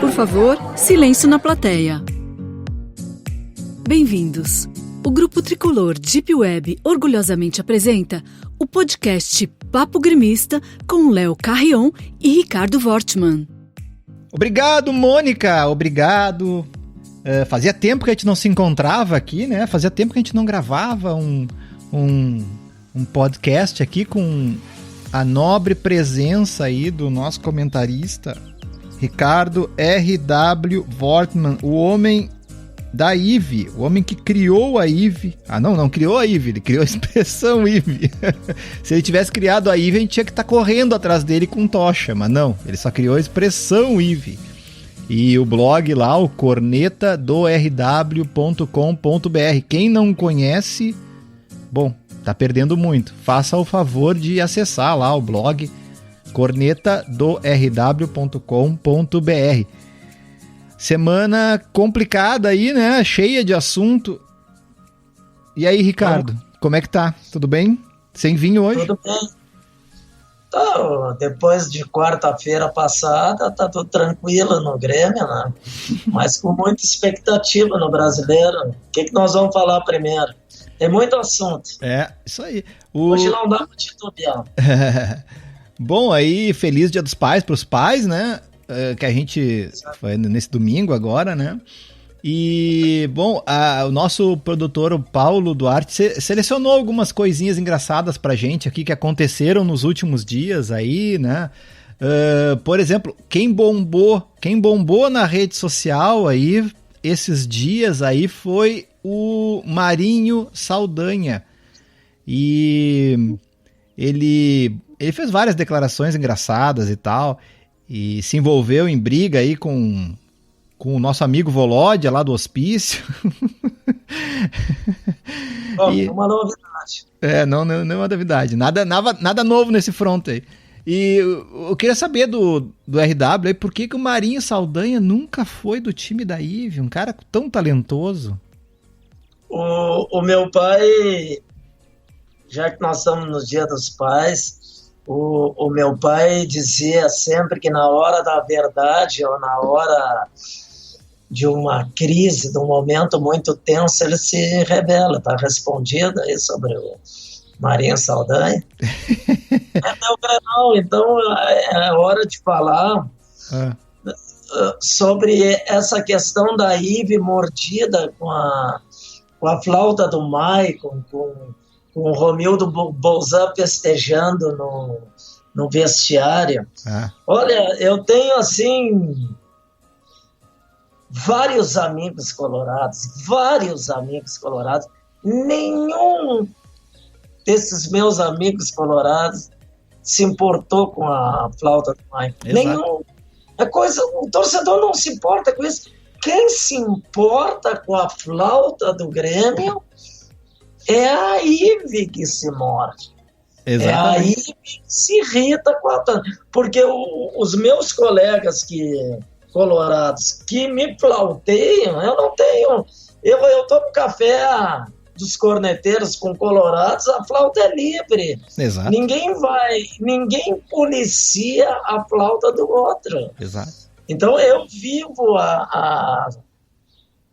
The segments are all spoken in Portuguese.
Por favor, silêncio na plateia. Bem-vindos. O Grupo Tricolor Deep Web orgulhosamente apresenta o podcast Papo Gremista com Léo Carrion e Ricardo Wortmann. Obrigado, Mônica. Obrigado. Fazia tempo que a gente não se encontrava aqui, né? Fazia tempo que a gente não gravava um podcast aqui com a nobre presença aí do nosso comentarista, Ricardo R.W. Wortmann, o homem da IVE, o homem que criou a IVE. Não criou a IVE, ele criou a expressão IVE. Se ele tivesse criado a IVE, a gente tinha que estar correndo atrás dele com tocha, mas não, ele só criou a expressão IVE. E o blog lá, o cornetadorw.com.br. Quem não conhece, bom, tá perdendo muito. Faça o favor de acessar lá o blog cornetadorw.com.br. Semana complicada aí, né? Cheia de assunto. E aí, Ricardo, como é que tá? Tudo bem? Sem vinho hoje? Tudo bem. Então, depois de quarta-feira passada, tá tudo tranquilo no Grêmio, né? Mas com muita expectativa no Brasileiro. O que nós vamos falar primeiro? Tem muito assunto. É, isso aí. Hoje não dá pra titubear. Bom, aí, feliz Dia dos Pais pros pais, né? Que a gente foi nesse domingo agora, né? E, bom, o nosso produtor, o Paulo Duarte, selecionou algumas coisinhas engraçadas pra gente aqui que aconteceram nos últimos dias aí, né? Por exemplo, quem bombou na rede social aí, esses dias aí, foi o Marinho Saldanha. E ele fez várias declarações engraçadas e tal, e se envolveu em briga aí com o nosso amigo Volódia lá do hospício. Uma novidade. Não é uma novidade. Nada novo nesse front aí. E eu queria saber do RW aí, por que o Marinho Saldanha nunca foi do time da IVE? Um cara tão talentoso. O meu pai, já que nós estamos no Dia dos Pais, o meu pai dizia sempre que na hora da verdade ou na hora de uma crise, de um momento muito tenso, ele se revela. Está respondido aí sobre o Marinho Saldanha. Então é hora de falar sobre essa questão da IVE mordida com a flauta do Maicon, com o Romildo Bolzan festejando no vestiário. Olha, eu tenho, assim, vários amigos colorados. Nenhum desses meus amigos colorados se importou com a flauta do Maicon. Nenhum. O torcedor não se importa com isso. Quem se importa com a flauta do Grêmio é a IVE que se morde. Exatamente. É a IVE que se irrita com a... Porque os meus colegas colorados que me flauteiam, eu não tenho... Eu tomo café dos corneteiros com colorados, a flauta é livre. Exato. Ninguém policia a flauta do outro. Exato. Então eu vivo há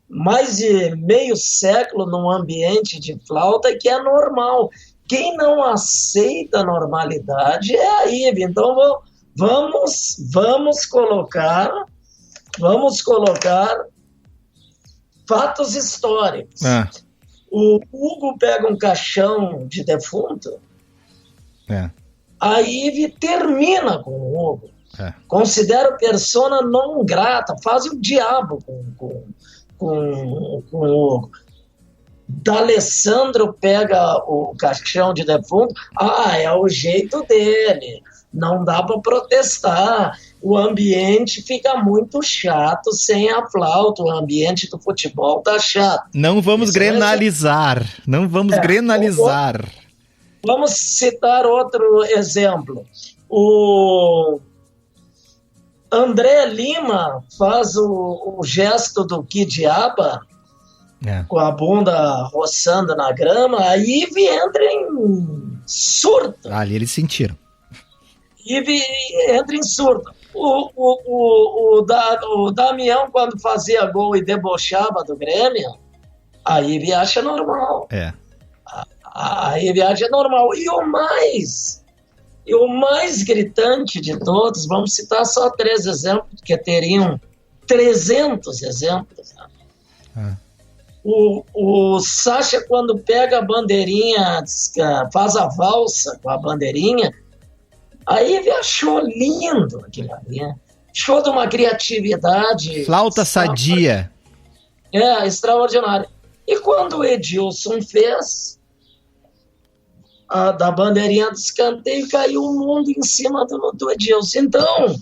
mais de meio século num ambiente de flauta que é normal. Quem não aceita a normalidade é a IVE. Então vamos colocar fatos históricos. O Hugo pega um caixão de defunto, a IVE termina com o Hugo. Considera persona não grata, faz o diabo com o Hugo. D'Alessandro pega o caixão de defunto, é o jeito dele, não dá para protestar, o ambiente fica muito chato sem a flauta, o ambiente do futebol tá chato. Não vamos grenalizar, grenalizar. Vamos citar outro exemplo. O André Lima faz o gesto do Kid Abba, com a bunda roçando na grama, a IVE entra em surta. Ali eles sentiram. Ive entra em surto. O Damião, quando fazia gol e debochava do Grêmio, a Ive acha normal. A Ive acha normal. E o mais gritante de todos, vamos citar só 3 exemplos, porque teriam 300 exemplos. Né? O Sacha, quando pega a bandeirinha, faz a valsa com a bandeirinha, aí ele achou lindo aquilo ali. Show de uma criatividade. Flauta sadia. Extraordinária. E quando o Edilson fez da bandeirinha do escanteio, caiu o mundo em cima do Edilson. Então,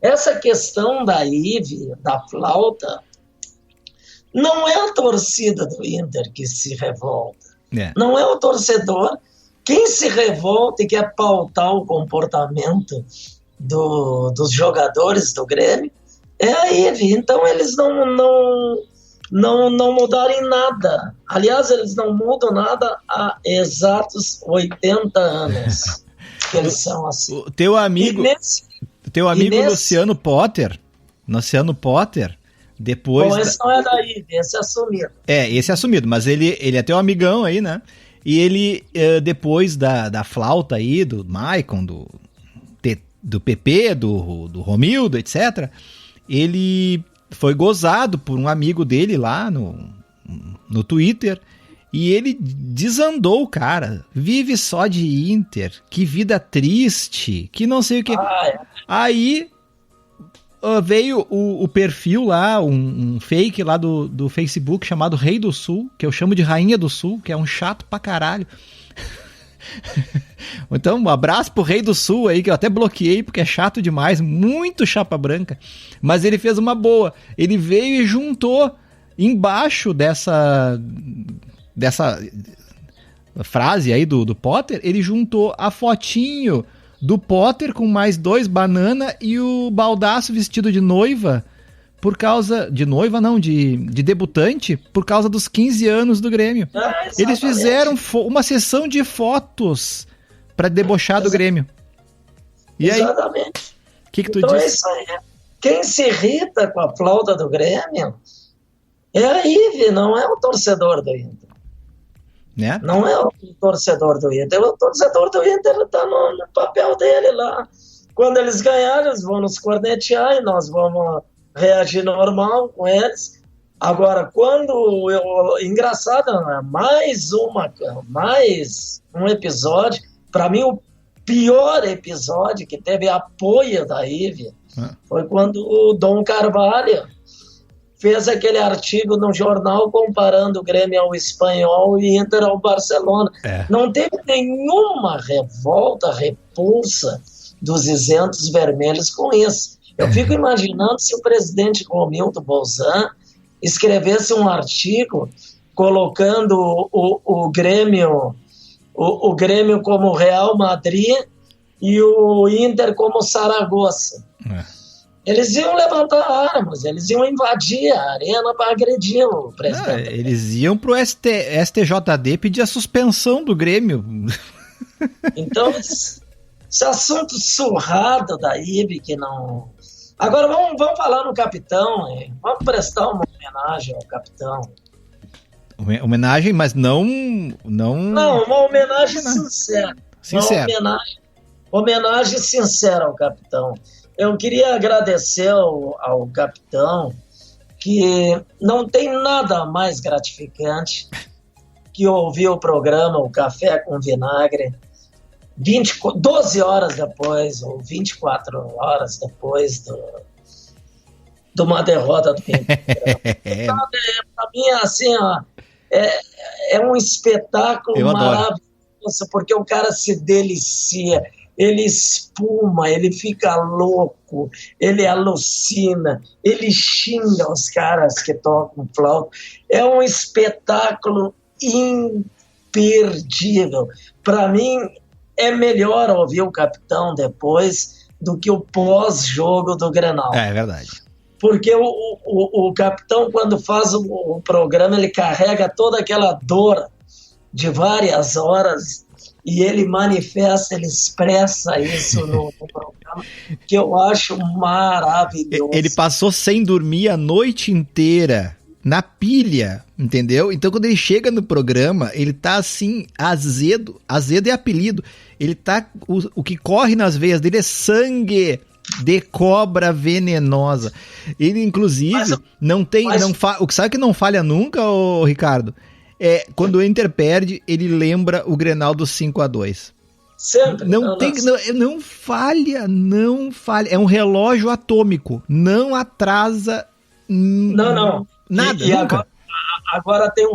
essa questão da Ive, da flauta, não é a torcida do Inter que se revolta. Não é o torcedor. Quem se revolta e quer pautar o comportamento dos jogadores do Grêmio é a Ive. Então eles não mudaram em nada. Aliás, eles não mudam nada há exatos 80 anos que eles são assim. O teu amigo Luciano Potter, depois... Bom, esse não é da Ive, esse é assumido. Esse é assumido, mas ele é teu amigão aí, né? E ele, depois da flauta aí, do Maicon, do PP, do Romildo, etc., ele foi gozado por um amigo dele lá no Twitter, e ele desandou o cara. Vive só de Inter, que vida triste, que não sei o que. Aí veio o perfil lá, um fake lá do Facebook chamado Rei do Sul, que eu chamo de Rainha do Sul, que é um chato pra caralho. Então, um abraço pro Rei do Sul aí, que eu até bloqueei porque é chato demais, muito chapa branca. Mas ele fez uma boa. Ele veio e juntou embaixo dessa frase aí do Potter, ele juntou a fotinho do Potter com mais 2 banana e o Baldasso vestido de noiva, por causa... De noiva não, de debutante, por causa dos 15 anos do Grêmio. Eles fizeram uma sessão de fotos para debochar do Grêmio. E aí? Exatamente. O que tu então diz? É isso aí. Quem se irrita com a flauta do Grêmio é a Ive, não é o torcedor do Inter. Né? Não é o torcedor do Inter. O torcedor do Inter está no papel dele lá. Quando eles ganharem, eles vão nos cornetear e nós vamos reagir normal com eles. Agora, engraçado, né? mais um episódio, para mim o pior episódio que teve apoio da Ive foi quando o Dom Carvalho fez aquele artigo no jornal comparando o Grêmio ao Espanhol e Inter ao Barcelona. Não teve nenhuma revolta, repulsa dos isentos vermelhos com isso. Eu fico imaginando se o presidente Romildo Bolzan escrevesse um artigo colocando o Grêmio como Real Madrid e o Inter como Saragossa. Eles iam levantar armas, eles iam invadir a arena para agredir o presidente. Eles iam pro STJD pedir a suspensão do Grêmio. Então, esse assunto surrado da Ive que não... Agora vamos falar no capitão, hein? Vamos prestar uma homenagem ao capitão. Homenagem, mas não, uma homenagem sincera. Homenagem sincera ao capitão. Eu queria agradecer ao capitão, que não tem nada mais gratificante que ouvir o programa O Café com Vinagre 12 horas depois, ou 24 horas depois de uma derrota do Inter. Para mim, assim, é um espetáculo maravilhoso, porque o cara se delicia. Ele espuma, ele fica louco, ele alucina, ele xinga os caras que tocam flauta. É um espetáculo imperdível. Para mim, é melhor ouvir o capitão depois do que o pós-jogo do Grenal. É verdade. Porque o capitão, quando faz o programa, ele carrega toda aquela dor de várias horas e ele manifesta, ele expressa isso no programa, que eu acho maravilhoso. Ele passou sem dormir a noite inteira, na pilha, entendeu? Então quando ele chega no programa, ele tá assim, azedo é apelido, ele tá, o que corre nas veias dele é sangue de cobra venenosa. Ele, inclusive, sabe que não falha nunca, ô Ricardo? Quando o Inter perde, ele lembra o Grenal do 5-2. Sempre. Não falha. É um relógio atômico. Não atrasa. Não. Nada, e nunca. Agora tem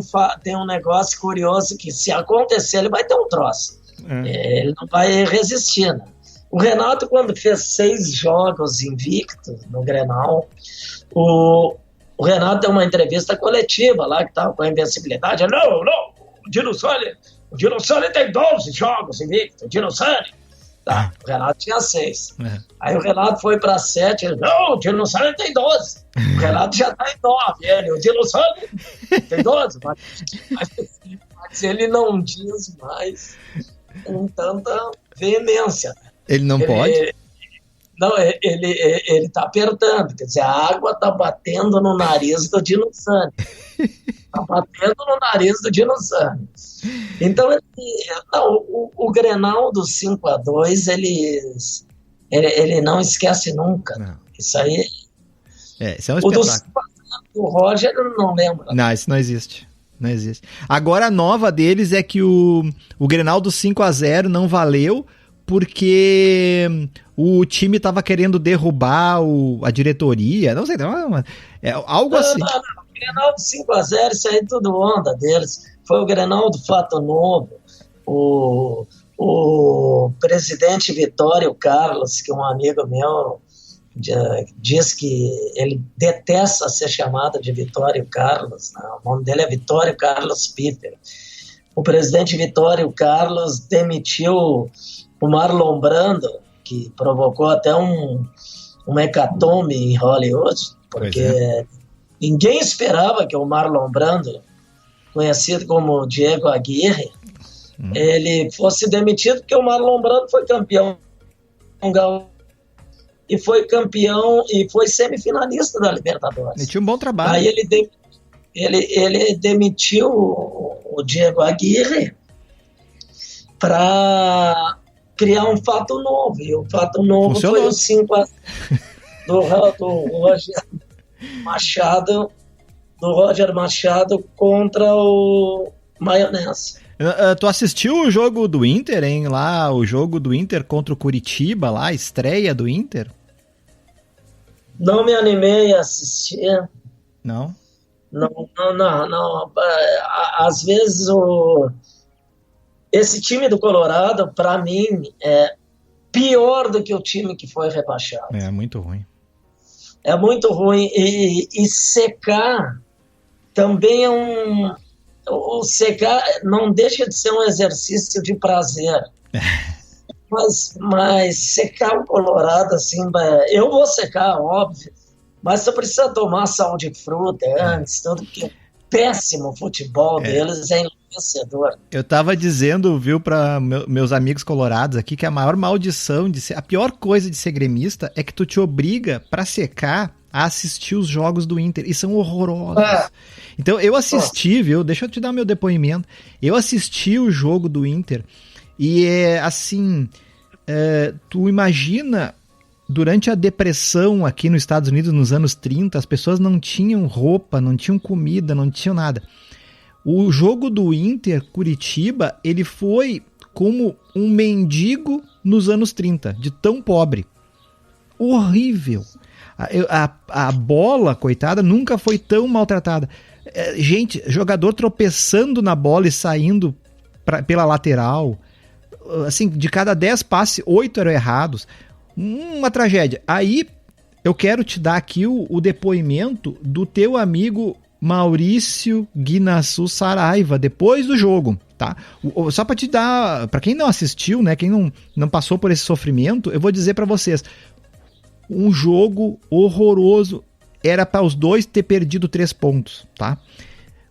um negócio curioso que, se acontecer, ele vai ter um troço. Ele não vai resistir, né? O Renato, quando fez 6 jogos invicto no Grenal, o Renato deu uma entrevista coletiva lá, que estava com a invencibilidade. Não, o Dino Sani tem 12 jogos invicto, o Dino Sani. Tá, o Renato tinha 6. Aí o Renato foi para 7, ele, não, o Dino Sani tem 12. O Renato já está em 9, o Dino Sani tem 12, mas ele não diz mais com tanta veemência. Ele não pode? Não, ele tá apertando, quer dizer, a água tá batendo no nariz do Dino Sani. Tá batendo no nariz do Dino Sani. Então, o Grenal do 5-2, ele não esquece nunca. Não. Isso aí... isso é um espetáculo. O Roger não lembra. Não, isso não existe. Não existe. Agora a nova deles é que o Grenal do 5-0 não valeu, porque o time estava querendo derrubar a diretoria, não sei, algo assim. Não, o Grenal do 5-0, isso aí é tudo onda deles. Foi o Grenal do Fato Novo. O presidente Vitório Carlos, que é um amigo meu, diz que ele detesta ser chamado de Vitório Carlos, né? O nome dele é Vitório Carlos Piper. O presidente Vitório Carlos demitiu o Marlon Brando, que provocou até um hecatombe em Hollywood, porque ninguém esperava que o Marlon Brando, conhecido como Diego Aguirre, ele fosse demitido, porque o Marlon Brando foi campeão e foi semifinalista da Libertadores. Ele tinha um bom trabalho. Aí ele demitiu o Diego Aguirre para criar um fato novo, e o fato novo foi o 5-0 do Roger Machado contra o Maionese. Tu assistiu o jogo do Inter, hein? Lá, o jogo do Inter contra o Curitiba, lá, a estreia do Inter? Não me animei a assistir. Não? Não. Às vezes esse time do Colorado, para mim, é pior do que o time que foi rebaixado. É muito ruim. É muito ruim. E secar também é o secar não deixa de ser um exercício de prazer. Mas secar o Colorado, assim, eu vou secar, óbvio, mas você precisa tomar sal de fruta antes, tudo, porque péssimo futebol deles é enlouquecedor. Eu tava dizendo, viu, para meus amigos colorados aqui, que a maior maldição a pior coisa de ser gremista é que tu te obriga, pra secar, a assistir os jogos do Inter, e são horrorosos. Então eu assisti, viu, deixa eu te dar meu depoimento, eu assisti o jogo do Inter, e assim, tu imagina, durante a depressão aqui nos Estados Unidos nos anos 30, as pessoas não tinham roupa, não tinham comida, não tinham nada. O jogo do Inter Curitiba, ele foi como um mendigo nos anos 30, de tão pobre. Horrível. A bola, coitada, nunca foi tão maltratada. Gente, jogador tropeçando na bola e saindo pela lateral. Assim, de cada 10 passes, 8 eram errados. Uma tragédia. Aí, eu quero te dar aqui o depoimento do teu amigo Maurício Guinaçu Saraiva, depois do jogo, tá? Só para te dar, para quem não assistiu, né, quem não passou por esse sofrimento, eu vou dizer para vocês, um jogo horroroso, era para os dois ter perdido 3 pontos, tá?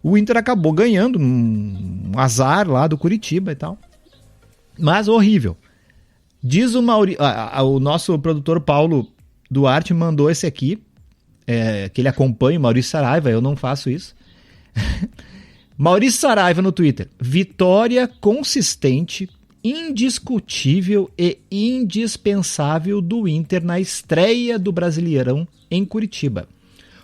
O Inter acabou ganhando, um azar lá do Curitiba e tal. Mas horrível. Diz o nosso produtor Paulo Duarte mandou esse aqui, que ele acompanha o Maurício Saraiva, eu não faço isso. Maurício Saraiva no Twitter: vitória consistente, indiscutível e indispensável do Inter na estreia do Brasileirão em Curitiba.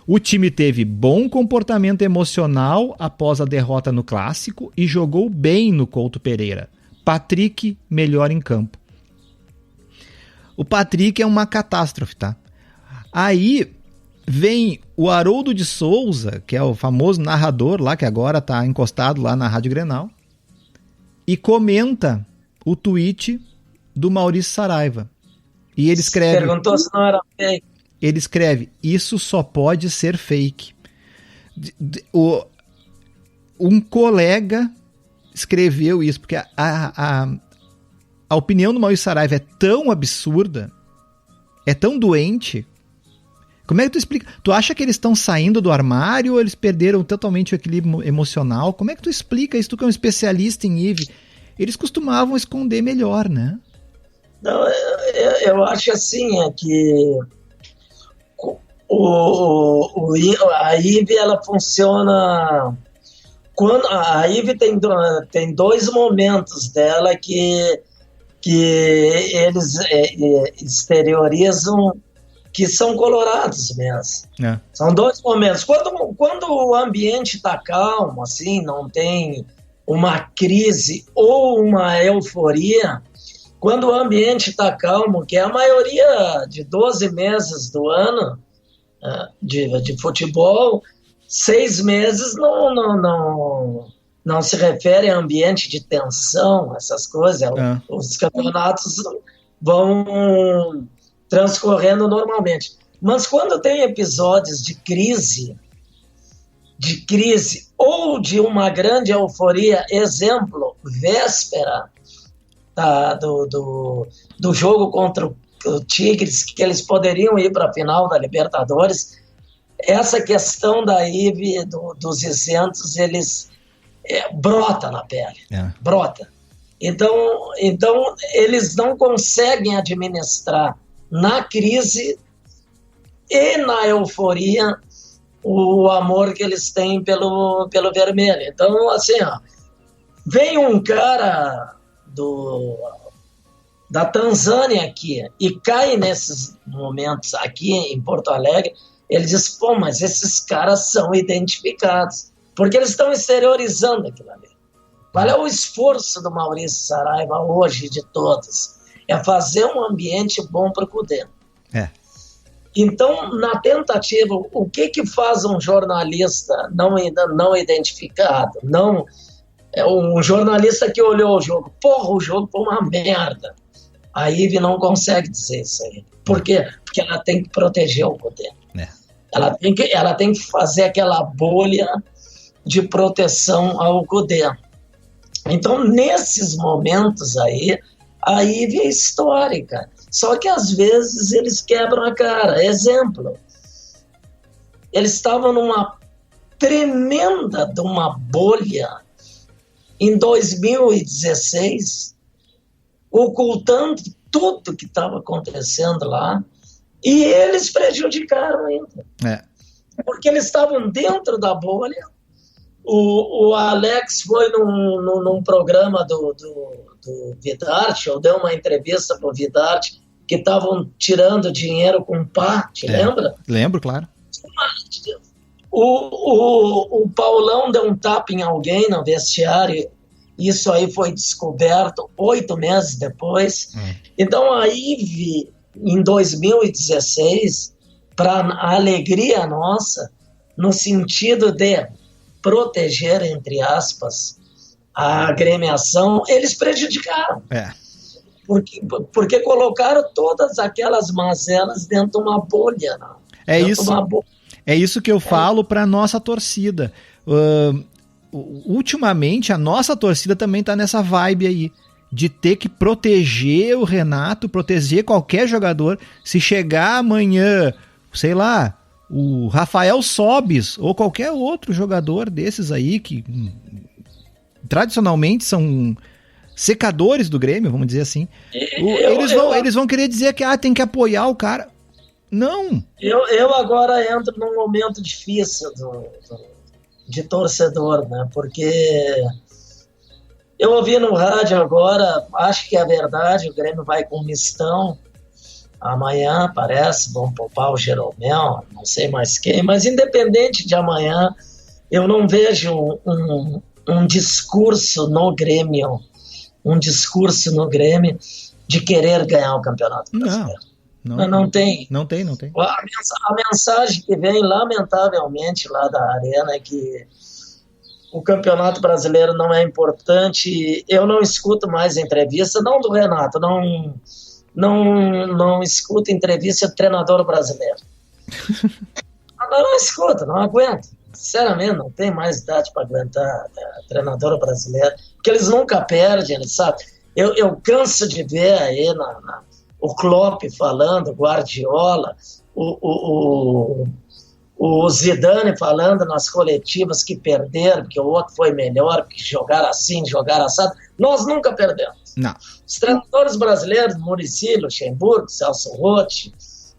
O time teve bom comportamento emocional após a derrota no Clássico e jogou bem no Couto Pereira. Patrick, melhor em campo. O Patrick é uma catástrofe, tá? Aí vem o Haroldo de Souza, que é o famoso narrador lá, que agora tá encostado lá na Rádio Grenal, e comenta o tweet do Maurício Saraiva. E ele escreve... Perguntou se não era fake. Ele escreve: isso só pode ser fake. Um colega escreveu isso, porque a opinião do Maurício Saraiva é tão absurda, é tão doente. Como é que tu explica? Tu acha que eles estão saindo do armário ou eles perderam totalmente o equilíbrio emocional? Como é que tu explica isso? Tu que é um especialista em IVE. Eles costumavam esconder melhor, né? Não, eu acho assim, que a IVE, ela funciona... Quando a IVE tem dois momentos dela que eles exteriorizam, que são colorados mesmo. São dois momentos. Quando o ambiente está calmo, assim, não tem uma crise ou uma euforia, quando o ambiente está calmo, que é a maioria de 12 meses do ano de futebol, 6 meses não se refere a ambiente de tensão, essas coisas. Os campeonatos vão transcorrendo normalmente. Mas quando tem episódios de crise ou de uma grande euforia, exemplo, véspera do jogo contra o Tigres, que eles poderiam ir para a final da Libertadores, essa questão da IVE, dos isentos, eles brota na pele, brota. Então, eles não conseguem administrar na crise e na euforia o amor que eles têm pelo vermelho. Então, assim, vem um cara da Tanzânia aqui e cai nesses momentos aqui em Porto Alegre, ele diz: pô, mas esses caras são identificados, porque eles estão exteriorizando aquilo ali. Qual é o esforço do Maurício Saraiva hoje, de todos? É fazer um ambiente bom para o Cudê. Então, na tentativa, o que faz um jornalista não identificado? Um jornalista que olhou o jogo, o jogo foi uma merda. A IVE não consegue dizer isso aí. Por quê? Porque ela tem que proteger o Cudê. Ela tem que fazer aquela bolha de proteção ao Cudê. Então, nesses momentos aí, a IVE é histórica. Só que, às vezes, eles quebram a cara. Exemplo, eles estavam numa tremenda de uma bolha em 2016, ocultando tudo que estava acontecendo lá, e eles prejudicaram ainda. Porque eles estavam dentro da bolha. O Alex foi num programa do Vidarte, ou deu uma entrevista para o Vidarte, que estavam tirando dinheiro com pá, lembra? Lembro, claro. O Paulão deu um tapa em alguém no vestiário, isso aí foi descoberto 8 meses depois. Então a IVE, em 2016, para a alegria nossa, no sentido de proteger, entre aspas, a agremiação, eles prejudicaram. Porque colocaram todas aquelas mazelas dentro de uma bolha. É isso que eu falo para nossa torcida. Ultimamente, a nossa torcida também está nessa vibe aí, de ter que proteger o Renato, proteger qualquer jogador. Se chegar amanhã, sei lá, o Rafael Sobis ou qualquer outro jogador desses aí que tradicionalmente são secadores do Grêmio, vamos dizer assim, eles vão querer dizer que tem que apoiar o cara. Não. Eu agora entro num momento difícil de torcedor, né? Porque eu ouvi no rádio agora, acho que é verdade, o Grêmio vai com mistão amanhã, parece, vão poupar o Jeromel, não sei mais quem, mas independente de amanhã, eu não vejo um discurso no Grêmio, de querer ganhar o Campeonato Brasileiro. Não tem. Não tem. A mensagem que vem, lamentavelmente, lá da Arena é que o Campeonato Brasileiro não é importante. Eu não escuto mais entrevista, não do Renato, não escuto entrevista de treinador brasileiro. Não escuto, não aguento. Sinceramente, não tem mais idade para aguentar treinador brasileiro, porque eles nunca perdem, sabe? Eu canso de ver aí o Klopp falando, Guardiola, o Zidane falando nas coletivas que perderam, que o outro foi melhor, que jogaram assim, jogaram assado. Nós nunca perdemos. Não. Os treinadores brasileiros, Muricy, Luxemburgo, Celso Rotti,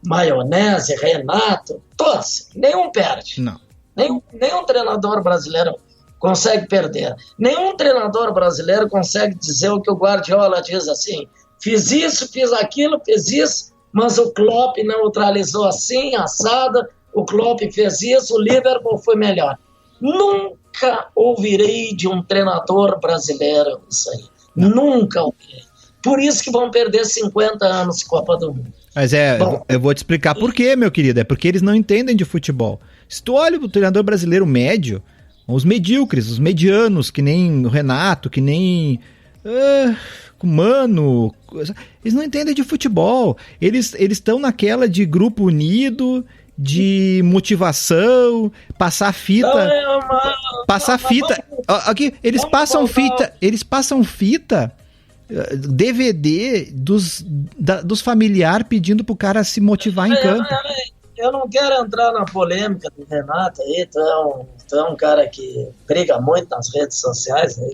Maionese, Renato, todos, nenhum perde. Não. Nenhum treinador brasileiro consegue perder. Nenhum treinador brasileiro consegue dizer o que o Guardiola diz assim: fiz isso, fiz aquilo, fiz isso, mas o Klopp neutralizou assim, assada, o Klopp fez isso, o Liverpool foi melhor. Nunca ouvirei de um treinador brasileiro isso aí. Nunca ouvirei. Por isso que vão perder 50 anos de Copa do Mundo. Mas eu vou te explicar por quê, meu querido. É porque eles não entendem de futebol. Se tu olha o treinador brasileiro médio, os medíocres, os medianos, que nem o Renato, que nem o Mano, eles não entendem de futebol. Eles estão naquela de grupo unido, de motivação, passar fita. Aqui, eles passam fita, DVD dos familiares pedindo pro cara se motivar em campo. Eu não quero entrar na polêmica do Renato aí, tu é um cara que briga muito nas redes sociais aí,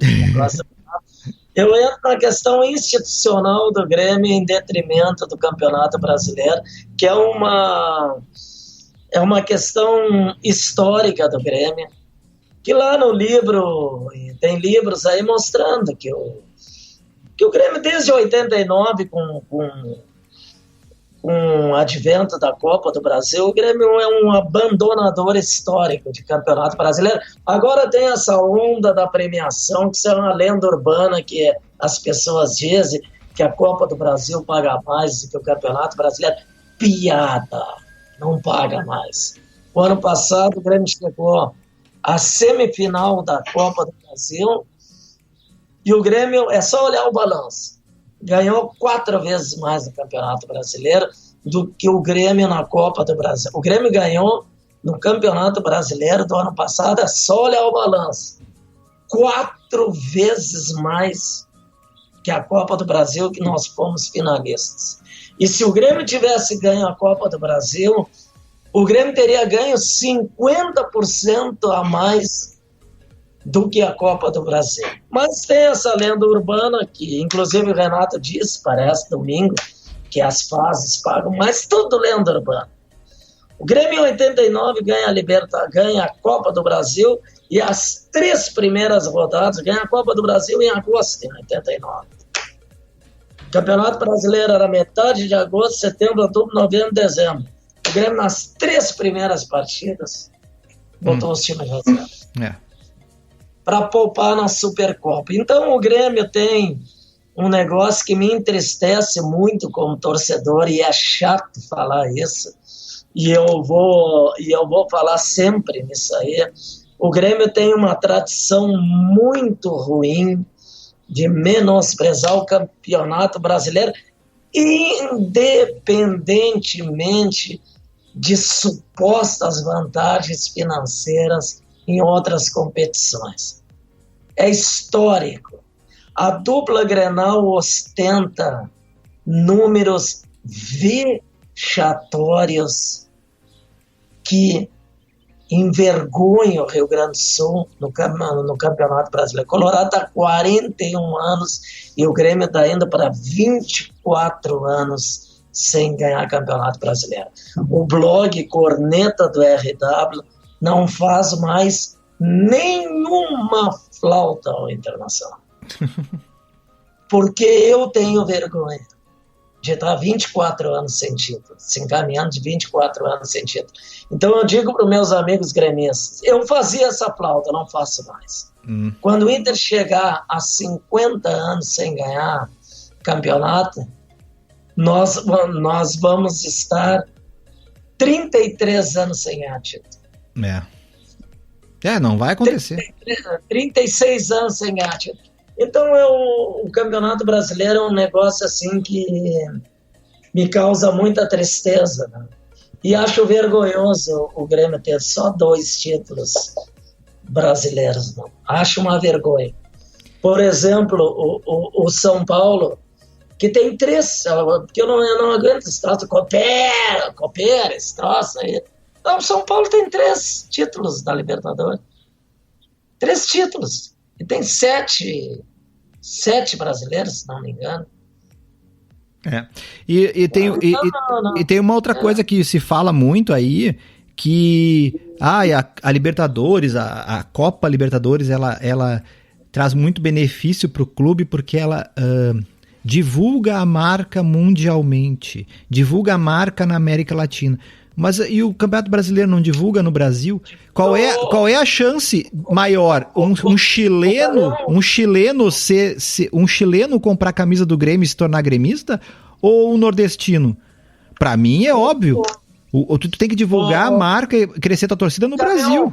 eu entro na questão institucional do Grêmio em detrimento do Campeonato Brasileiro, que é uma questão histórica do Grêmio, que lá no livro, tem livros aí mostrando que o Grêmio desde 89, com o advento da Copa do Brasil, o Grêmio é um abandonador histórico de Campeonato Brasileiro. Agora tem essa onda da premiação, que isso é uma lenda urbana, que as pessoas dizem que a Copa do Brasil paga mais do que o Campeonato Brasileiro. Piada, não paga mais. O ano passado o Grêmio chegou à semifinal da Copa do Brasil e o Grêmio, é só olhar o balanço, ganhou 4 vezes mais no Campeonato Brasileiro do que o Grêmio na Copa do Brasil. O Grêmio ganhou no Campeonato Brasileiro do ano passado, é só olhar o balanço, 4 vezes mais que a Copa do Brasil, que nós fomos finalistas. E se o Grêmio tivesse ganho a Copa do Brasil, o Grêmio teria ganho 50% a mais do que a Copa do Brasil. Mas tem essa lenda urbana que, inclusive, o Renato disse, parece, domingo, que as fases pagam, mas tudo lenda urbana. O Grêmio em 89 ganha a Copa do Brasil e as 3 primeiras rodadas ganha a Copa do Brasil em agosto em 89. O Campeonato Brasileiro era metade de agosto, setembro, outubro, novembro, dezembro. O Grêmio nas 3 primeiras partidas botou os times reservas. Para poupar na Supercopa. Então o Grêmio tem um negócio que me entristece muito como torcedor, e é chato falar isso, e eu vou falar sempre nisso aí. O Grêmio tem uma tradição muito ruim de menosprezar o Campeonato Brasileiro, independentemente de supostas vantagens financeiras em outras competições. É histórico. A dupla Grenal ostenta números vexatórios que envergonha o Rio Grande do Sul no Campeonato Brasileiro. Colorado está 41 anos e o Grêmio está indo para 24 anos sem ganhar Campeonato Brasileiro. O blog Corneta do RW não faz mais nenhuma flauta ao Internacional. Porque eu tenho vergonha de estar 24 anos sem título, se encaminhando de 24 anos sem título. Então eu digo para os meus amigos gremistas, eu fazia essa flauta, não faço mais. Quando o Inter chegar a 50 anos sem ganhar campeonato, nós vamos estar 33 anos sem ganhar título. Não vai acontecer. 36 anos sem ganhar título. Então o Campeonato Brasileiro é um negócio assim que me causa muita tristeza, né? E acho vergonhoso o Grêmio ter só 2 títulos brasileiros, não. Acho uma vergonha. Por exemplo, o São Paulo, que tem 3, porque eu não aguento esse troço, coopera, esse troço aí. Não, o São Paulo tem 3 títulos da Libertadores. 3 títulos. E tem 7 brasileiros, se não me engano. E tem uma outra coisa que se fala muito aí, que a Libertadores, a Copa Libertadores, ela traz muito benefício para o clube porque ela divulga a marca mundialmente, divulga a marca na América Latina. Mas e o Campeonato Brasileiro não divulga no Brasil? Qual é a chance maior? Um chileno comprar a camisa do Grêmio e se tornar gremista? Ou um nordestino? Pra mim é óbvio. Tu tem que divulgar a marca e crescer tua torcida no Brasil.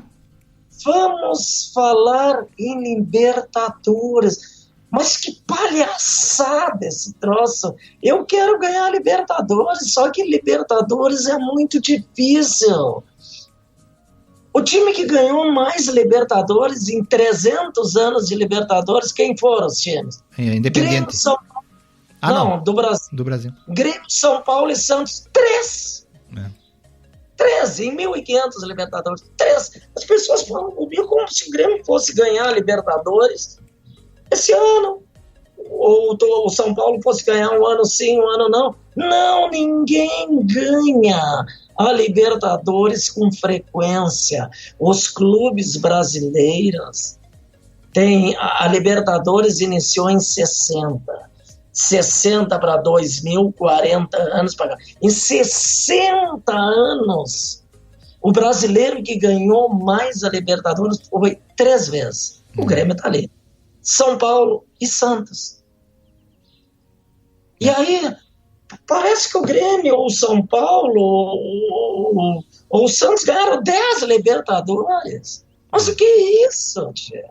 Vamos falar em Libertadores. Mas que palhaçada esse troço. Eu quero ganhar Libertadores, só que Libertadores é muito difícil. O time que ganhou mais Libertadores em 300 anos de Libertadores, quem foram os times? Independente. Grêmio, São Paulo. Não, do Brasil. Do Brasil. Grêmio, São Paulo e Santos. 3. 3 em 1.500 Libertadores. 3. As pessoas falam comigo como se o Grêmio fosse ganhar Libertadores esse ano, ou o São Paulo fosse ganhar um ano sim, um ano não. Não, ninguém ganha a Libertadores com frequência. Os clubes brasileiros têm... A Libertadores iniciou em 60 para 2000, 40 anos para cá. Em 60 anos, o brasileiro que ganhou mais a Libertadores foi 3 vezes. O Grêmio está ali. São Paulo e Santos. E aí, parece que o Grêmio, ou o São Paulo, ou o Santos ganharam 10 Libertadores. Mas o que é isso, tia?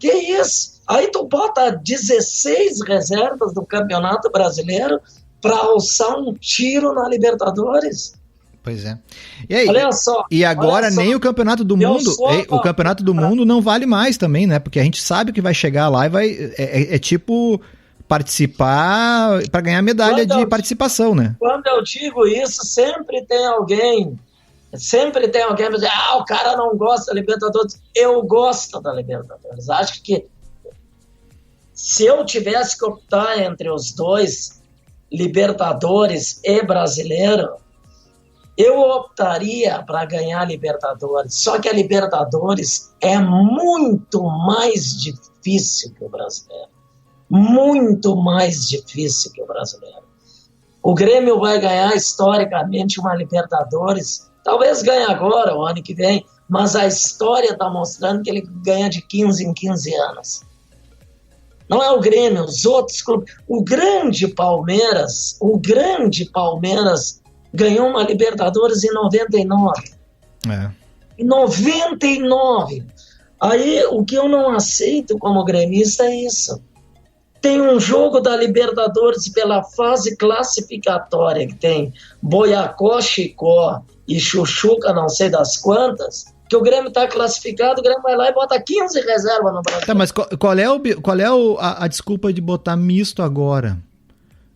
Que é isso? Aí tu bota 16 reservas do Campeonato Brasileiro para alçar um tiro na Libertadores. Pois é. E aí, olha só, e agora nem o Campeonato do Mundo, o Campeonato do Mundo não vale mais também, né? Porque a gente sabe que vai chegar lá e vai é tipo participar para ganhar medalha de participação, né? Quando eu digo isso, sempre tem alguém que diz, o cara não gosta da Libertadores. Eu gosto da Libertadores. Acho que se eu tivesse que optar entre os dois, Libertadores e Brasileiro, eu optaria para ganhar a Libertadores. Só que a Libertadores é muito mais difícil que o Brasileiro. Muito mais difícil que o Brasileiro. O Grêmio vai ganhar historicamente uma Libertadores. Talvez ganhe agora, o ano que vem. Mas a história está mostrando que ele ganha de 15 em 15 anos. Não é o Grêmio, os outros clubes. O grande Palmeiras ganhou uma Libertadores em 99. Em 99. Aí, o que eu não aceito como gremista é isso. Tem um jogo da Libertadores pela fase classificatória, que tem Boiacó, Chicó e Chuchuca, não sei das quantas, que o Grêmio está classificado, o Grêmio vai lá e bota 15 reservas no Brasil. Tá, mas qual é a desculpa de botar misto agora?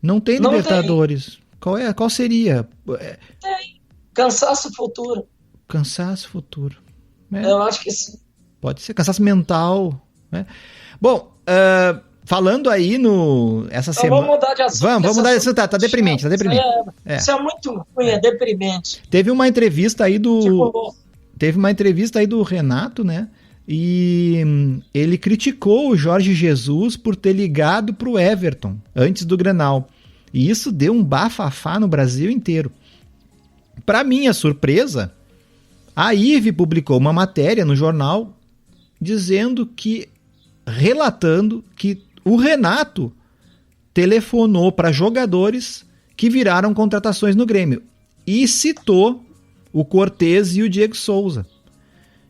Não tem Libertadores. Qual seria? Tem. Cansaço futuro. Cansaço futuro. Eu acho que sim. Pode ser cansaço mental, né? Bom, falando aí essa semana... Vamos mudar de assunto. Vamos mudar de assunto. Tá deprimente, tá deprimente. Isso é muito ruim, é deprimente. Teve uma entrevista aí do Renato, né? E ele criticou o Jorge Jesus por ter ligado pro Everton antes do Grenal. E isso deu um bafafá no Brasil inteiro. Para minha surpresa, a IVE publicou uma matéria no jornal relatando que o Renato telefonou para jogadores que viraram contratações no Grêmio e citou o Cortez e o Diego Souza.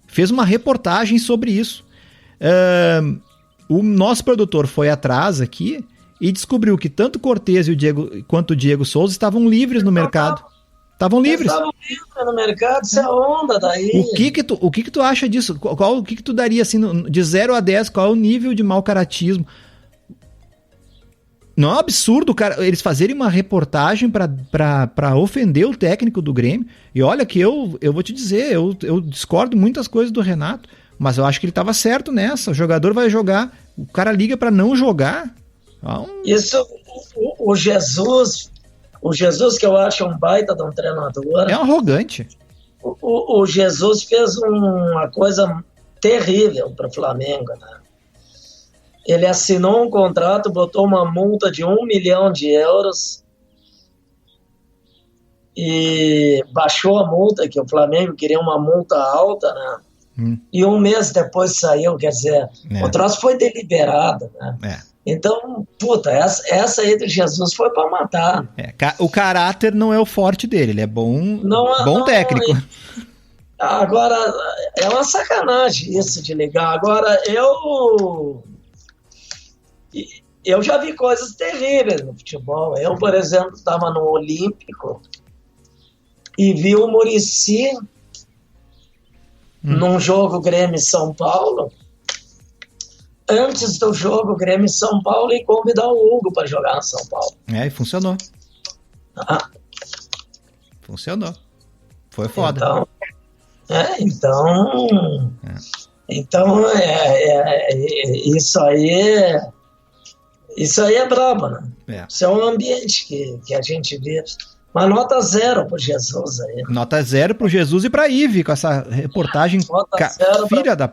Fez uma reportagem sobre isso. O nosso produtor foi atrás aqui e descobriu que tanto o Cortez quanto o Diego Souza estavam livres no mercado. Estavam livres. Estavam livres no mercado, isso é onda daí. O que tu acha disso? O que tu daria assim, de 0 a 10? Qual é o nível de mau caratismo? Não é um absurdo, cara, eles fazerem uma reportagem pra ofender o técnico do Grêmio? E olha que eu vou te dizer, eu discordo muitas coisas do Renato, mas eu acho que ele estava certo nessa. O jogador vai jogar, o cara liga pra não jogar. Isso, o Jesus, que eu acho um baita de um treinador... É um arrogante. O Jesus fez uma coisa terrível para o Flamengo, né? Ele assinou um contrato, botou uma multa de 1 milhão de euros e baixou a multa, que o Flamengo queria uma multa alta, né? E um mês depois saiu, quer dizer, o troço foi deliberado, né? Então, essa aí do Jesus foi para matar. O caráter não é o forte dele, ele é bom técnico. Agora, é uma sacanagem isso de ligar. Agora, eu já vi coisas terríveis no futebol. Eu, por exemplo, estava no Olímpico e vi o Muricy num jogo Grêmio-São Paulo. Antes do jogo Grêmio-São Paulo, e convidar o Hugo para jogar no São Paulo. E funcionou. Funcionou. Foi foda. Então, isso aí é brabo, né? Isso é um ambiente que a gente vive. Uma nota 0 pro Jesus aí. Nota 0 pro Jesus e pra IVE, com essa reportagem filha da...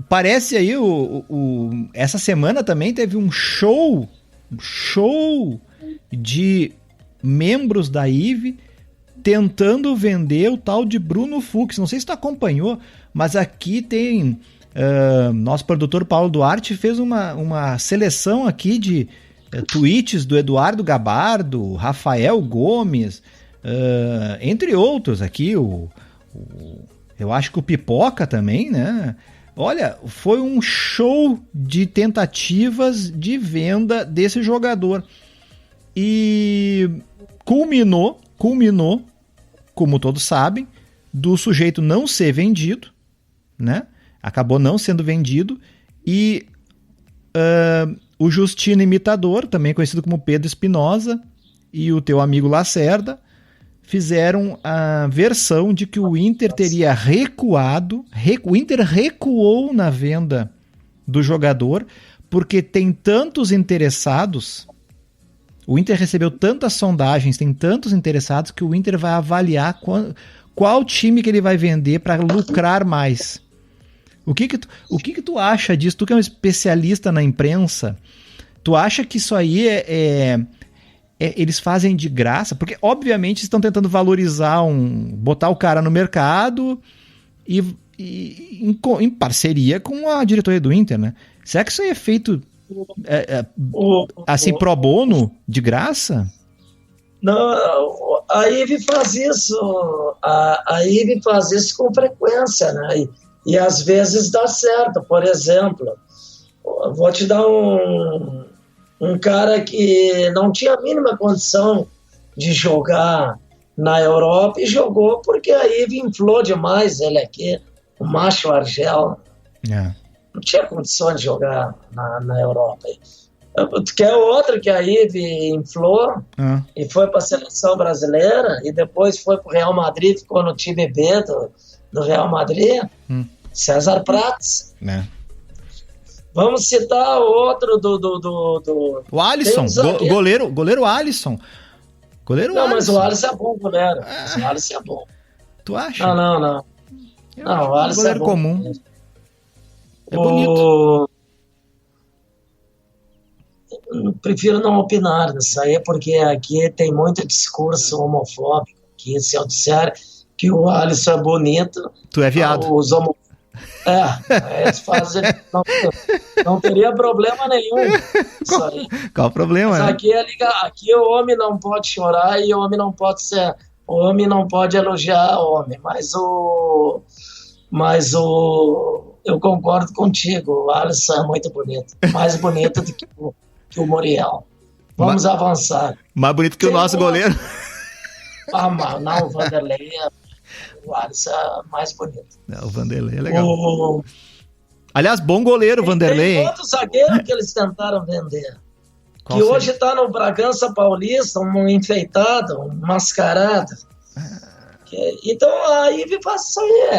Parece aí, essa semana também teve um show de membros da IVE tentando vender o tal de Bruno Fux. Não sei se tu acompanhou, mas aqui tem... nosso produtor Paulo Duarte fez uma seleção aqui de tweets do Eduardo Gabardo, Rafael Gomes, entre outros aqui, eu acho que o Pipoca também, né? Olha, foi um show de tentativas de venda desse jogador. E culminou, como todos sabem, do sujeito não ser vendido, né? Acabou não sendo vendido, e o Justino Imitador, também conhecido como Pedro Espinosa, e o teu amigo Lacerda fizeram a versão de que o Inter teria recuado, o Inter recuou na venda do jogador, porque tem tantos interessados, o Inter recebeu tantas sondagens, tem tantos interessados, que o Inter vai avaliar qual time que ele vai vender para lucrar mais. O que que tu acha disso? Tu que é um especialista na imprensa, tu acha que isso aí eles fazem de graça? Porque, obviamente, estão tentando valorizar botar o cara no mercado e em parceria com a diretoria do Inter, né? Será que isso aí é feito assim, pro bono, de graça? Não, a IVE faz isso. A IVE faz isso com frequência, né? E às vezes dá certo. Por exemplo, vou te dar um cara que não tinha a mínima condição de jogar na Europa e jogou porque a IVE inflou demais ele aqui, o Macho Argel. Não tinha condições de jogar na Europa. Que é outro que a Ive inflou e foi para a seleção brasileira e depois foi para o Real Madrid, ficou no time B do Real Madrid, César Prates. Vamos citar outro do o Alisson, goleiro Alisson. Não, mas o Alisson é bom goleiro. O Alisson é bom. Tu acha? Não. Não, o Alisson goleiro é bom. Comum. É bonito. Prefiro não opinar nisso aí, porque aqui tem muito discurso homofóbico. Que se eu disser que o Alisson é bonito... Tu é viado. Eles fazem... Não teria problema nenhum. Qual o problema? Mas aqui o homem não pode chorar e o homem não pode ser... O homem não pode elogiar o homem, mas eu concordo contigo, o Alisson é muito bonito, mais bonito do que o Muriel. Vamos avançar. Mais bonito que o nosso goleiro. Mas não, o Vanderlei o Alisson é mais bonito. O Vanderlei é legal. Aliás, bom goleiro o Vanderlei. Tem outro zagueiro que eles tentaram vender. Qual que seria? Hoje está no Bragança Paulista, um enfeitado, um mascarado. Então a Ive faz isso aí,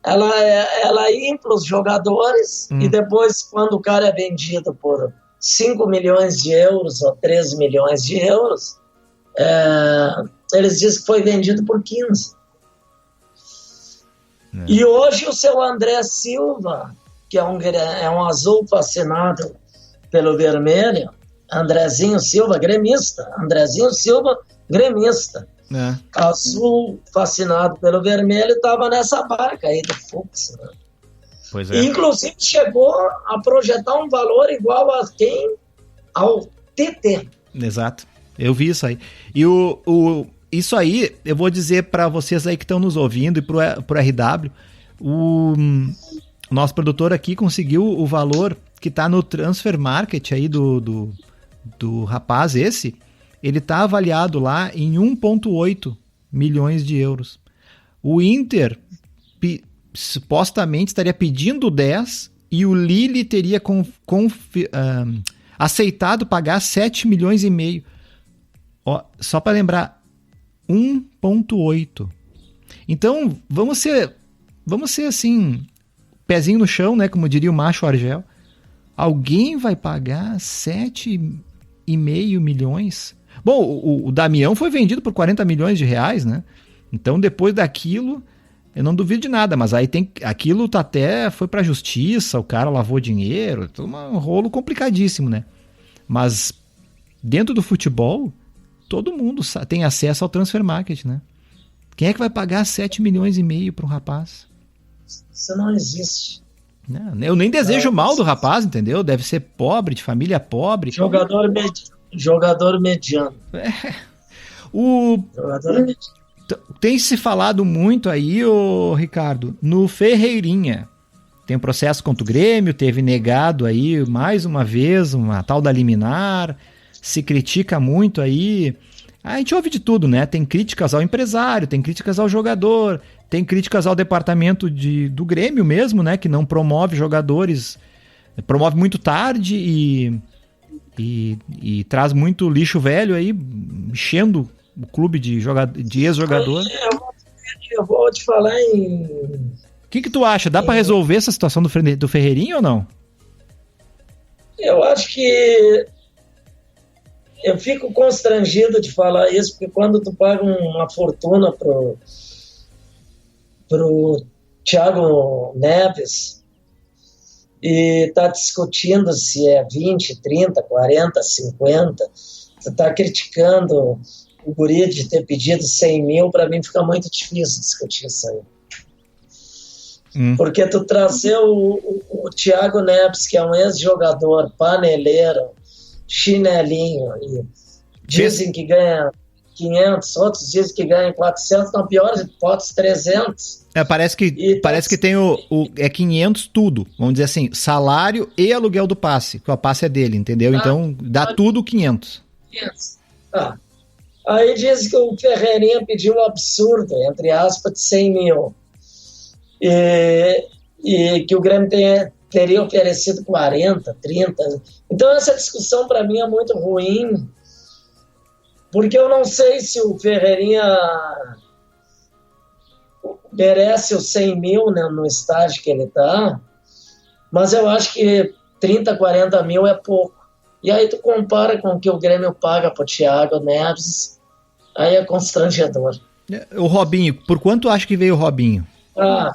ela infla os jogadores e depois, quando o cara é vendido por 5 milhões de euros ou 3 milhões de euros, eles dizem que foi vendido por 15. E hoje o seu André Silva, que é um azul fascinado pelo vermelho, Andrezinho Silva, gremista. Azul, fascinado pelo vermelho, estava nessa barca aí do Fux. Né? Pois é. Inclusive chegou a projetar um valor igual a quem? Ao TT. Exato. Eu vi isso aí. E isso aí, eu vou dizer para vocês aí que estão nos ouvindo e pro RW, o nosso produtor aqui conseguiu o valor que está no Transfer Market aí do rapaz esse, ele está avaliado lá em 1,8 milhões de euros. O Inter supostamente estaria pedindo 10 e o Lille teria aceitado pagar 7 milhões e meio. Ó, só para lembrar, 1,8. Então, vamos ser assim, pezinho no chão, né, como diria o macho Argel. Alguém vai pagar 7,5 milhões? Bom, o Damião foi vendido por 40 milhões de reais, né? Então, depois daquilo, eu não duvido de nada, mas aí aquilo até foi pra justiça, o cara lavou dinheiro, um rolo complicadíssimo, né? Mas dentro do futebol, todo mundo tem acesso ao Transfer Market, né? Quem é que vai pagar 7 milhões e meio para um rapaz? Isso não existe. Não, eu nem desejo mal do rapaz, entendeu? Deve ser pobre, de família pobre. Jogador mediano. Jogador mediano. Tem se falado muito aí, Ricardo, no Ferreirinha. Tem um processo contra o Grêmio, teve negado aí mais uma vez uma tal da liminar, se critica muito aí. A gente ouve de tudo, né? Tem críticas ao empresário, tem críticas ao jogador, tem críticas ao departamento do Grêmio mesmo, né? Que não promove jogadores, promove muito tarde e traz muito lixo velho aí, enchendo o clube de ex-jogador. Eu vou te falar em... O que tu acha? Dá para resolver essa situação do Ferreirinha ou não? Eu acho que eu fico constrangido de falar isso, porque quando tu paga uma fortuna pro Thiago Neves e tá discutindo se é 20, 30, 40, 50, tu tá criticando o guri de ter pedido 100 mil, para mim fica muito difícil discutir isso aí. Porque tu trazer o Thiago Neves, que é um ex-jogador paneleiro, chinelinho, e dizem que ganha 500, outros dizem que ganha 400, não, pior, hipótese 300. Parece que tem é 500 tudo, vamos dizer assim, salário e aluguel do passe, que o passe é dele, entendeu? Então dá tudo 500. 500. Tá. Aí diz que o Ferreirinha pediu um absurdo, entre aspas, de 100 mil. E que o Grêmio teria oferecido 40, 30. Então essa discussão para mim é muito ruim, porque eu não sei se o Ferreirinha merece os 100 mil, né, no estágio que ele está, mas eu acho que 30, 40 mil é pouco. E aí tu compara com o que o Grêmio paga pro Thiago Neves, aí é constrangedor. O Robinho, por quanto acha que veio o Robinho?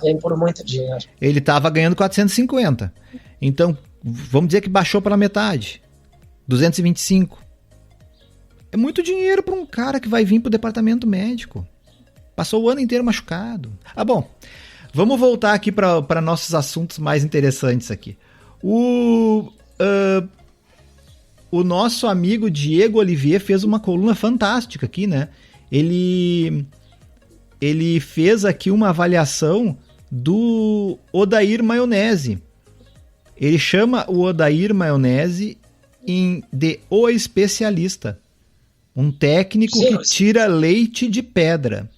Vem por muito dinheiro. Ele estava ganhando 450. Então, vamos dizer que baixou pela metade. 225. É muito dinheiro para um cara que vai vir pro departamento médico. Passou o ano inteiro machucado. Bom, vamos voltar aqui para nossos assuntos mais interessantes aqui. O nosso amigo Diego Olivier fez uma coluna fantástica aqui, né? Ele fez aqui uma avaliação do Odair Maionese. Ele chama o Odair Maionese de O Especialista. Um técnico que tira leite de pedra.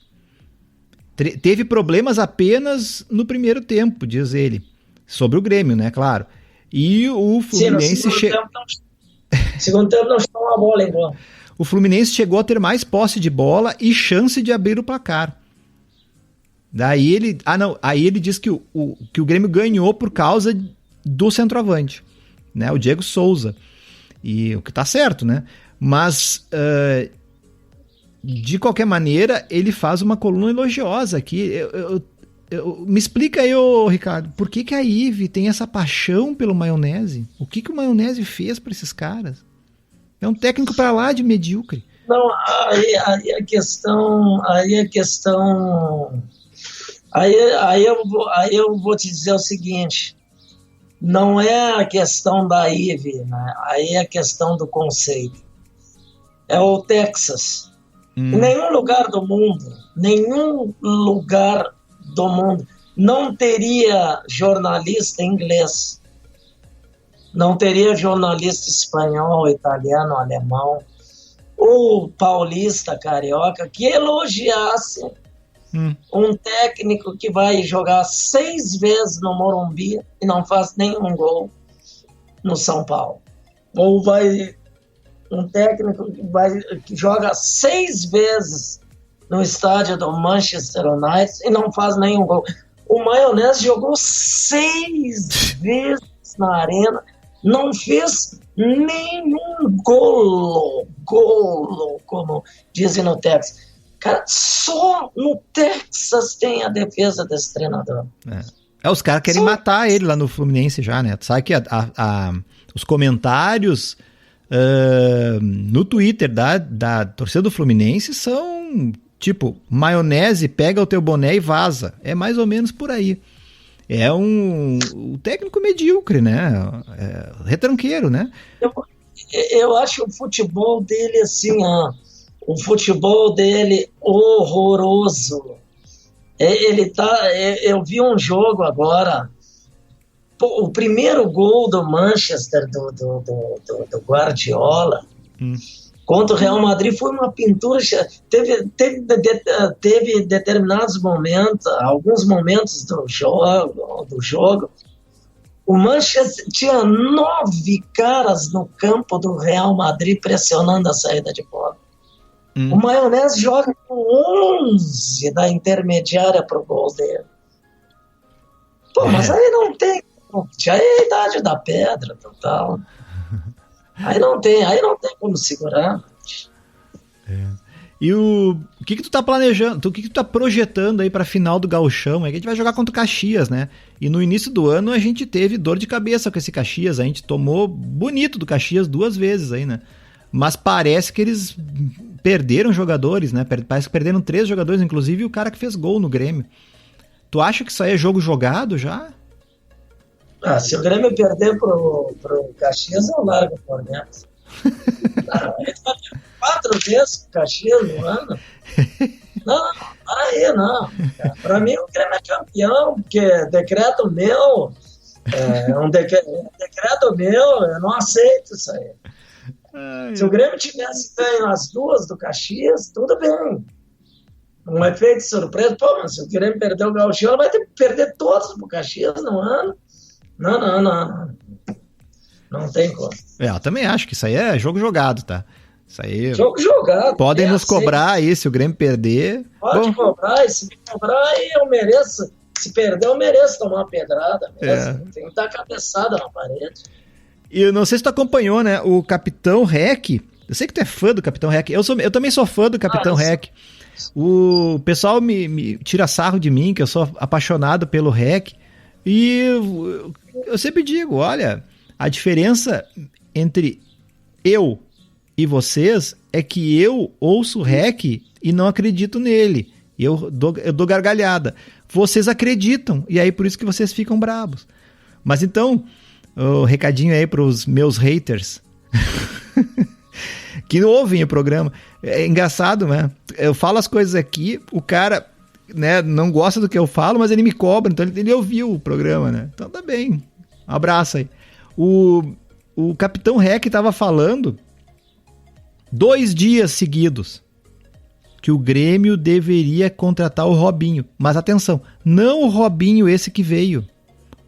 Teve problemas apenas no primeiro tempo, diz ele. Sobre o Grêmio, né? Claro. E o Fluminense... segundo tempo não está uma bola igual. O Fluminense chegou a ter mais posse de bola e chance de abrir o placar. Daí ele... Aí ele diz que o Grêmio ganhou por causa do centroavante, né? O Diego Souza. E o que tá certo, né? Mas, de qualquer maneira, ele faz uma coluna elogiosa aqui. Me explica aí, Ricardo, por que a Ive tem essa paixão pelo Maionese? O que o Maionese fez para esses caras? É um técnico para lá de medíocre. Não, aí a questão... Aí eu vou te dizer o seguinte, não é a questão da Ive, né? Aí é a questão do conceito. É o Texas. Em nenhum lugar do mundo não teria jornalista inglês, não teria jornalista espanhol, italiano, alemão, ou paulista, carioca, que elogiasse um técnico que vai jogar 6 vezes no Morumbi e não faz nenhum gol no São Paulo. Ou um técnico que joga 6 vezes no estádio do Manchester United e não faz nenhum gol. O Maionese jogou 6 vezes na arena, não fez nenhum golo, como dizem no Texas. Cara, só no Texas tem a defesa desse treinador. Os caras querem matar ele lá no Fluminense já, né? Tu sabe que os comentários no Twitter da torcida do Fluminense são tipo, Maionese, pega o teu boné e vaza. É mais ou menos por aí. É um técnico medíocre, né? Retranqueiro, né? Eu acho o futebol dele assim, o futebol dele horroroso. Eu vi um jogo agora, o primeiro gol do Manchester, do Guardiola, contra o Real Madrid, foi uma pintura. Teve determinados momentos, alguns momentos do jogo, o Manchester tinha 9 caras no campo do Real Madrid pressionando a saída de bola. O Maionese joga com 11 da intermediária pro gol dele. Mas aí não tem. Já é a idade da pedra, total. Aí não tem como segurar. E o que tu tá planejando? O que tu tá projetando aí pra final do Gauchão? É que a gente vai jogar contra o Caxias, né? E no início do ano a gente teve dor de cabeça com esse Caxias. A gente tomou bonito do Caxias 2 vezes aí, né? Mas parece que eles perderam jogadores, né? Parece que perderam 3 jogadores, inclusive o cara que fez gol no Grêmio. Tu acha que isso aí é jogo jogado já? Se o Grêmio perder pro Caxias, eu largo o Cornelius. Ele vai ter 4 vezes com o Caxias no ano. Não. Para mim o Grêmio é campeão, porque decreto meu, um decreto meu, eu não aceito isso aí. Se o Grêmio tivesse ganho as 2 do Caxias, tudo bem. Um efeito surpresa. Mas se o Grêmio perder o Gauchão, vai ter que perder todos pro Caxias no ano. Não. Não tem como. Eu também acho que isso aí é jogo jogado, tá? Isso aí... Jogo jogado. Podem nos cobrar aí se o Grêmio perder. Pode cobrar, e se me cobrar, eu mereço. Se perder, eu mereço tomar uma pedrada mesmo. Tem que dar cabeçada na parede. E eu não sei se tu acompanhou, né? O Capitão Rec. Eu sei que tu é fã do Capitão Rec. Eu também sou fã do Capitão Rec. O pessoal me tira sarro de mim, que eu sou apaixonado pelo Rec. E eu sempre digo, olha, a diferença entre eu e vocês é que eu ouço o Rec e não acredito nele. Eu dou gargalhada. Vocês acreditam, e aí por isso que vocês ficam bravos. Mas então, o recadinho aí pros meus haters que ouvem o programa. É engraçado, né? Eu falo as coisas aqui, o cara, né, não gosta do que eu falo, mas ele me cobra, então ele ouviu o programa, né? Então tá bem. Um abraço aí. O Capitão Rec tava falando 2 dias seguidos que o Grêmio deveria contratar o Robinho. Mas atenção, não o Robinho esse que veio.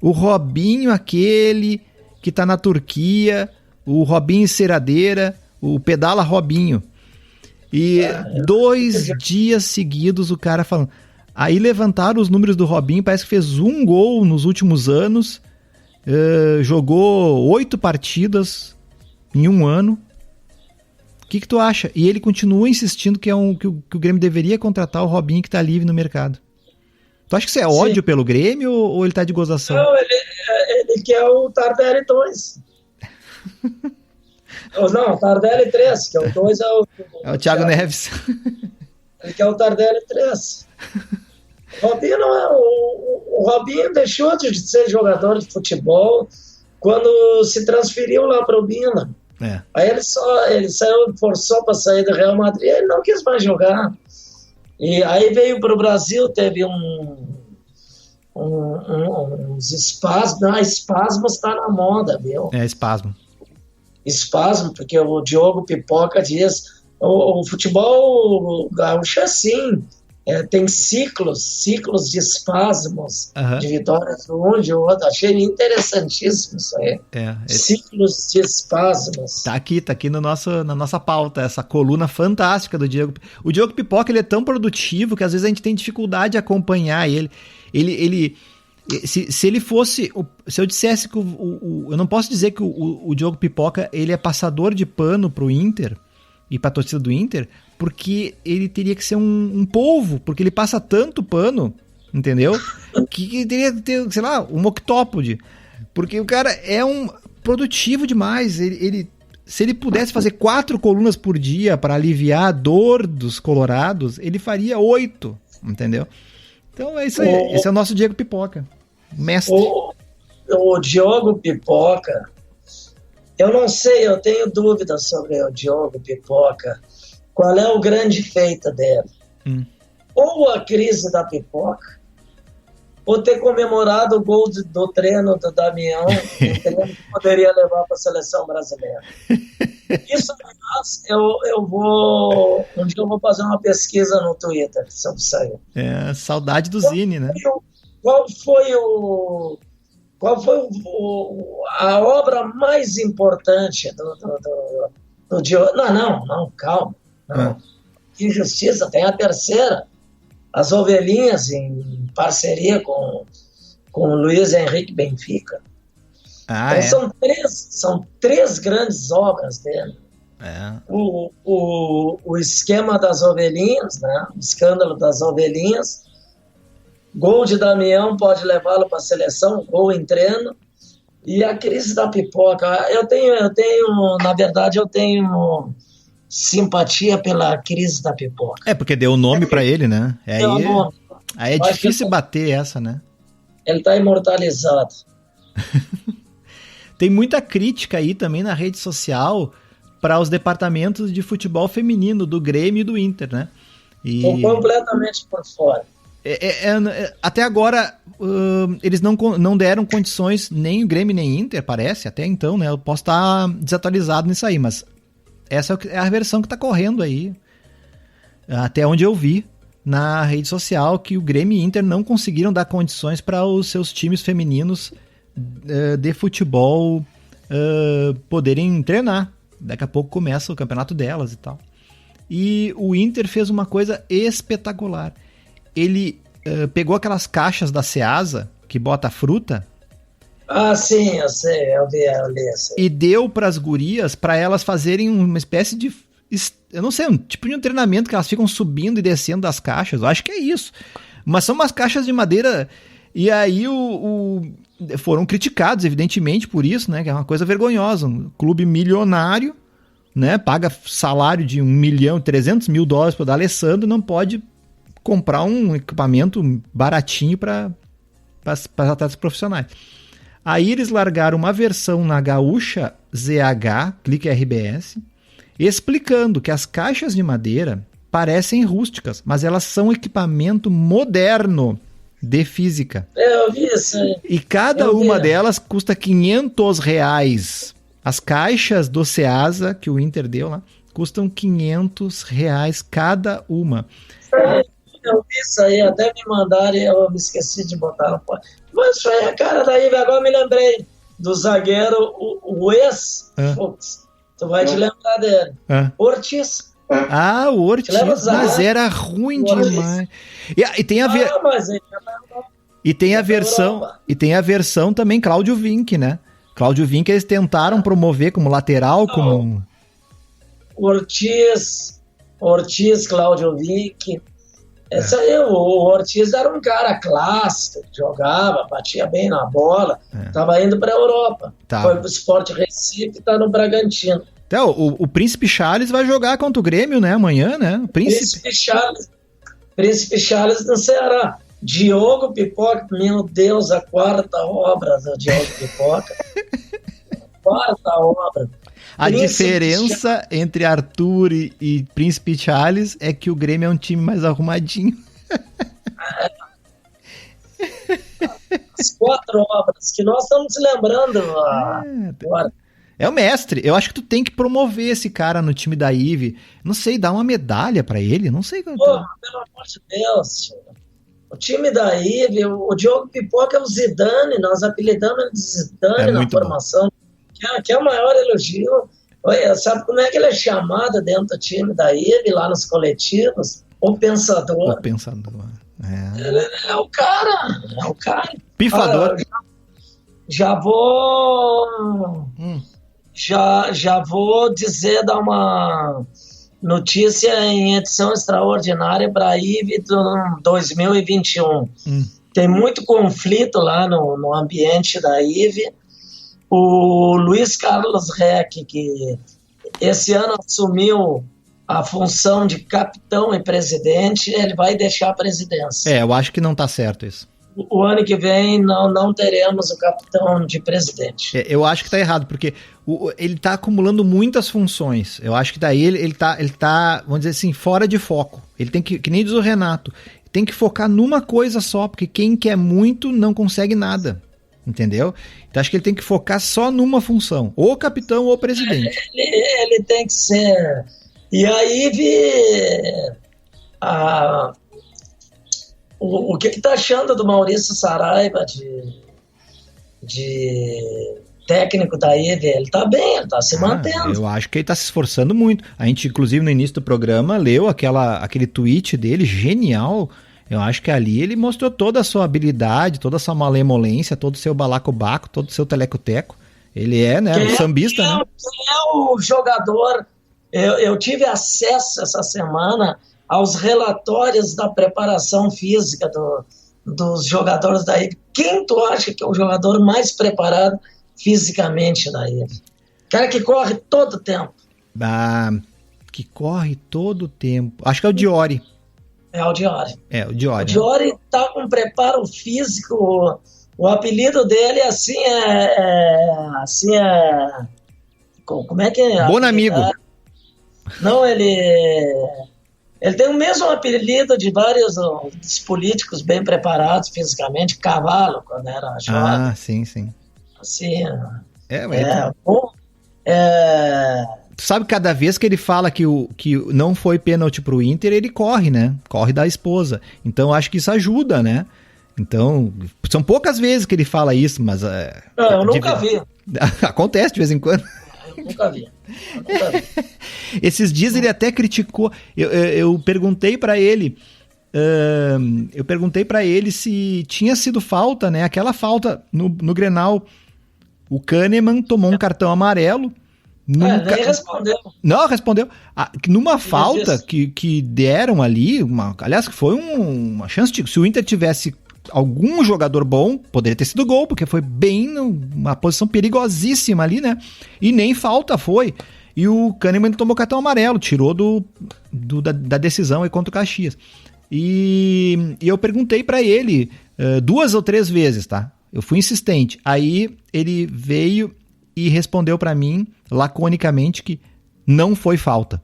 O Robinho aquele que tá na Turquia, o Robinho Ceradeira, o Pedala Robinho. E 2 dias seguidos o cara falando. Aí levantaram os números do Robinho, parece que fez 1 gol nos últimos anos, jogou 8 partidas em 1 ano. O que tu acha? E ele continua insistindo que o Grêmio deveria contratar o Robinho que tá livre no mercado. Tu acha que isso é ódio pelo Grêmio ou ele tá de gozação? Não, ele quer o Tardelli 2. Não, Tardelli 3, que é o 2 é o Thiago Neves. Ele quer o Tardelli 3. O Robinho não é. O Robinho deixou de ser jogador de futebol quando se transferiu lá para o Bina. Aí ele saiu, forçou para sair do Real Madrid, ele não quis mais jogar. E aí veio para o Brasil, teve uns espasmos. Espasmos está na moda, viu? Espasmo, porque o Diogo Pipoca diz, o futebol gaúcho é assim, tem ciclos de espasmos, de vitórias de um, de outro. Achei interessantíssimo isso aí. Ciclos de espasmos. Tá aqui na nossa pauta, essa coluna fantástica do Diogo. O Diogo Pipoca, ele é tão produtivo que às vezes a gente tem dificuldade de acompanhar ele. Se ele fosse... Se eu dissesse que eu não posso dizer que o Diogo Pipoca ele é passador de pano pro Inter e pra torcida do Inter, porque ele teria que ser um polvo, porque ele passa tanto pano, entendeu? Que teria que ter, sei lá, um octópode. Porque o cara é produtivo demais. Se ele pudesse fazer 4 colunas por dia para aliviar a dor dos colorados, ele faria 8, entendeu? Então é isso aí. Esse é o nosso Diego Pipoca, mestre. O Diogo Pipoca, eu não sei, eu tenho dúvidas sobre o Diogo Pipoca. Qual é o grande feito dele? Ou a crise da pipoca, ou ter comemorado o gol do treino do Damião, o treino que poderia levar para a seleção brasileira. Isso, aliás, um dia eu vou fazer uma pesquisa no Twitter sobre isso aí. Saudade do Zine, né? Qual foi a obra mais importante do Diogo? Não, calma. Não. Que injustiça, tem a terceira. As Ovelhinhas, em parceria com o Luiz Henrique Benfica. São 3 grandes obras dele. O esquema das Ovelhinhas, né? O escândalo das Ovelhinhas. Gol de Damião pode levá-lo para a seleção, gol em treino. E a crise da pipoca. Na verdade, eu tenho simpatia pela crise da pipoca. Porque deu o nome para ele, né? Aí é difícil bater essa, né? Ele está imortalizado. Tem muita crítica aí também na rede social para os departamentos de futebol feminino do Grêmio e do Inter, né? Estou completamente por fora. Até agora, eles não deram condições, nem o Grêmio nem o Inter, parece, até então, né? Eu posso estar desatualizado nisso aí, mas essa é a versão que está correndo aí, até onde eu vi na rede social, que o Grêmio e o Inter não conseguiram dar condições para os seus times femininos de futebol poderem treinar. Daqui a pouco começa o campeonato delas e tal. E o Inter fez uma coisa espetacular. Ele pegou aquelas caixas da Ceasa que bota fruta. Ah, sim, eu sei, eu li. E deu para as gurias, para elas fazerem uma espécie de, eu não sei, um tipo de um treinamento que elas ficam subindo e descendo das caixas. Eu acho que é isso. Mas são umas caixas de madeira. E aí foram criticados, evidentemente, por isso, né? Que é uma coisa vergonhosa. Um clube milionário, né? Paga salário de $1.300.000 para o D'Alessandro, não pode comprar um equipamento baratinho para as atletas profissionais. Aí eles largaram uma versão na Gaúcha ZH, Clique RBS, explicando que as caixas de madeira parecem rústicas, mas elas são equipamento moderno de física. Eu vi isso aí. E cada uma delas custa R$500. As caixas do Ceasa, que o Inter deu lá, custam R$500 cada uma. Eu vi isso aí, até me mandaram e eu me esqueci de botar. Mas isso aí é a cara da Ivy. Agora me lembrei do zagueiro, o ex-Fux. Tu vai te lembrar dele. Ortiz. Ah, o Ortiz, mas era ruim demais. E tem a e tem a versão também Cláudio Vinck, né? Cláudio Vinck eles tentaram promover como lateral, como Ortiz, Cláudio Vinck. Esse aí, o Ortiz era um cara clássico, jogava, batia bem na bola, tava indo pra Europa. Foi pro Sport Recife e tá no Bragantino. Então, o Príncipe Charles vai jogar contra o Grêmio, né? Amanhã, né? Príncipe Charles no Ceará. Diogo Pipoca, meu Deus, a quarta obra do Diogo Pipoca. Quarta obra. A diferença entre Arthur e Príncipe Charles é que o Grêmio é um time mais arrumadinho. As quatro obras que nós estamos lembrando agora. É o mestre. Eu acho que tu tem que promover esse cara no time da Ivy. Não sei, dar uma medalha pra ele. Não sei. Pelo amor de Deus, tio. O time da Ivy, o Diogo Pipoca é o Zidane. Nós apelidamos ele de Zidane na formação. Que é o maior elogio. Sabe como é que ele é chamado dentro do time da Ivy, lá nos coletivos? O Pensador. O Pensador. Ele é o cara. Pifador. Já vou dizer, dar uma notícia em edição extraordinária para a Ivy do 2021. Tem muito conflito lá no ambiente da Ivy. O Luiz Carlos Reck, que esse ano assumiu a função de capitão e presidente, ele vai deixar a presidência. Eu acho que não está certo isso. O ano que vem não teremos o capitão de presidente. Eu acho que tá errado, porque ele tá acumulando muitas funções. Eu acho que daí ele tá, vamos dizer assim, fora de foco. Ele tem que nem diz o Renato, tem que focar numa coisa só, porque quem quer muito não consegue nada. Entendeu? Então acho que ele tem que focar só numa função, ou capitão ou presidente. Ele tem que ser. E aí o que tá achando do Maurício Saraiva de técnico da Ivy? Ele tá bem, ele tá se mantendo. Eu acho que ele tá se esforçando muito. A gente, inclusive, no início do programa, leu aquele tweet dele, genial. Eu acho que ali ele mostrou toda a sua habilidade, toda a sua malemolência, todo o seu balacobaco, todo o seu telecoteco. Ele é, né, um sambista, né? Quem é o jogador? Eu tive acesso essa semana aos relatórios da preparação física dos jogadores da Ivy. Quem tu acha que é o jogador mais preparado fisicamente da Ivy? Cara que corre todo o tempo. Que corre todo o tempo. Acho que é o Diori. É o Diori. O Diori. O Diori tá com preparo físico. O apelido dele como é que é? Bom amigo. Não, ele tem o mesmo apelido de vários dos políticos bem preparados fisicamente, Cavalo, quando era jovem. Sim. Assim, bom. Tu sabe que cada vez que ele fala que não foi pênalti pro Inter, ele corre, né? Corre da esposa. Então acho que isso ajuda, né? Então, são poucas vezes que ele fala isso, mas... eu nunca vi. Acontece de vez em quando. Eu nunca vi. Esses dias ele até criticou. Eu perguntei pra ele... se tinha sido falta, né? Aquela falta no Grenal. O Kahneman tomou um cartão amarelo. Nem respondeu. Não, respondeu. Numa falta que deram ali, aliás, que foi uma chance de... Se o Inter tivesse algum jogador bom, poderia ter sido gol, porque foi bem numa posição perigosíssima ali, né? E nem falta foi. E o Kahneman tomou cartão amarelo, tirou da decisão aí contra o Caxias. E eu perguntei pra ele 2 ou 3 vezes, tá? Eu fui insistente. Aí ele veio e respondeu pra mim, laconicamente, que não foi falta.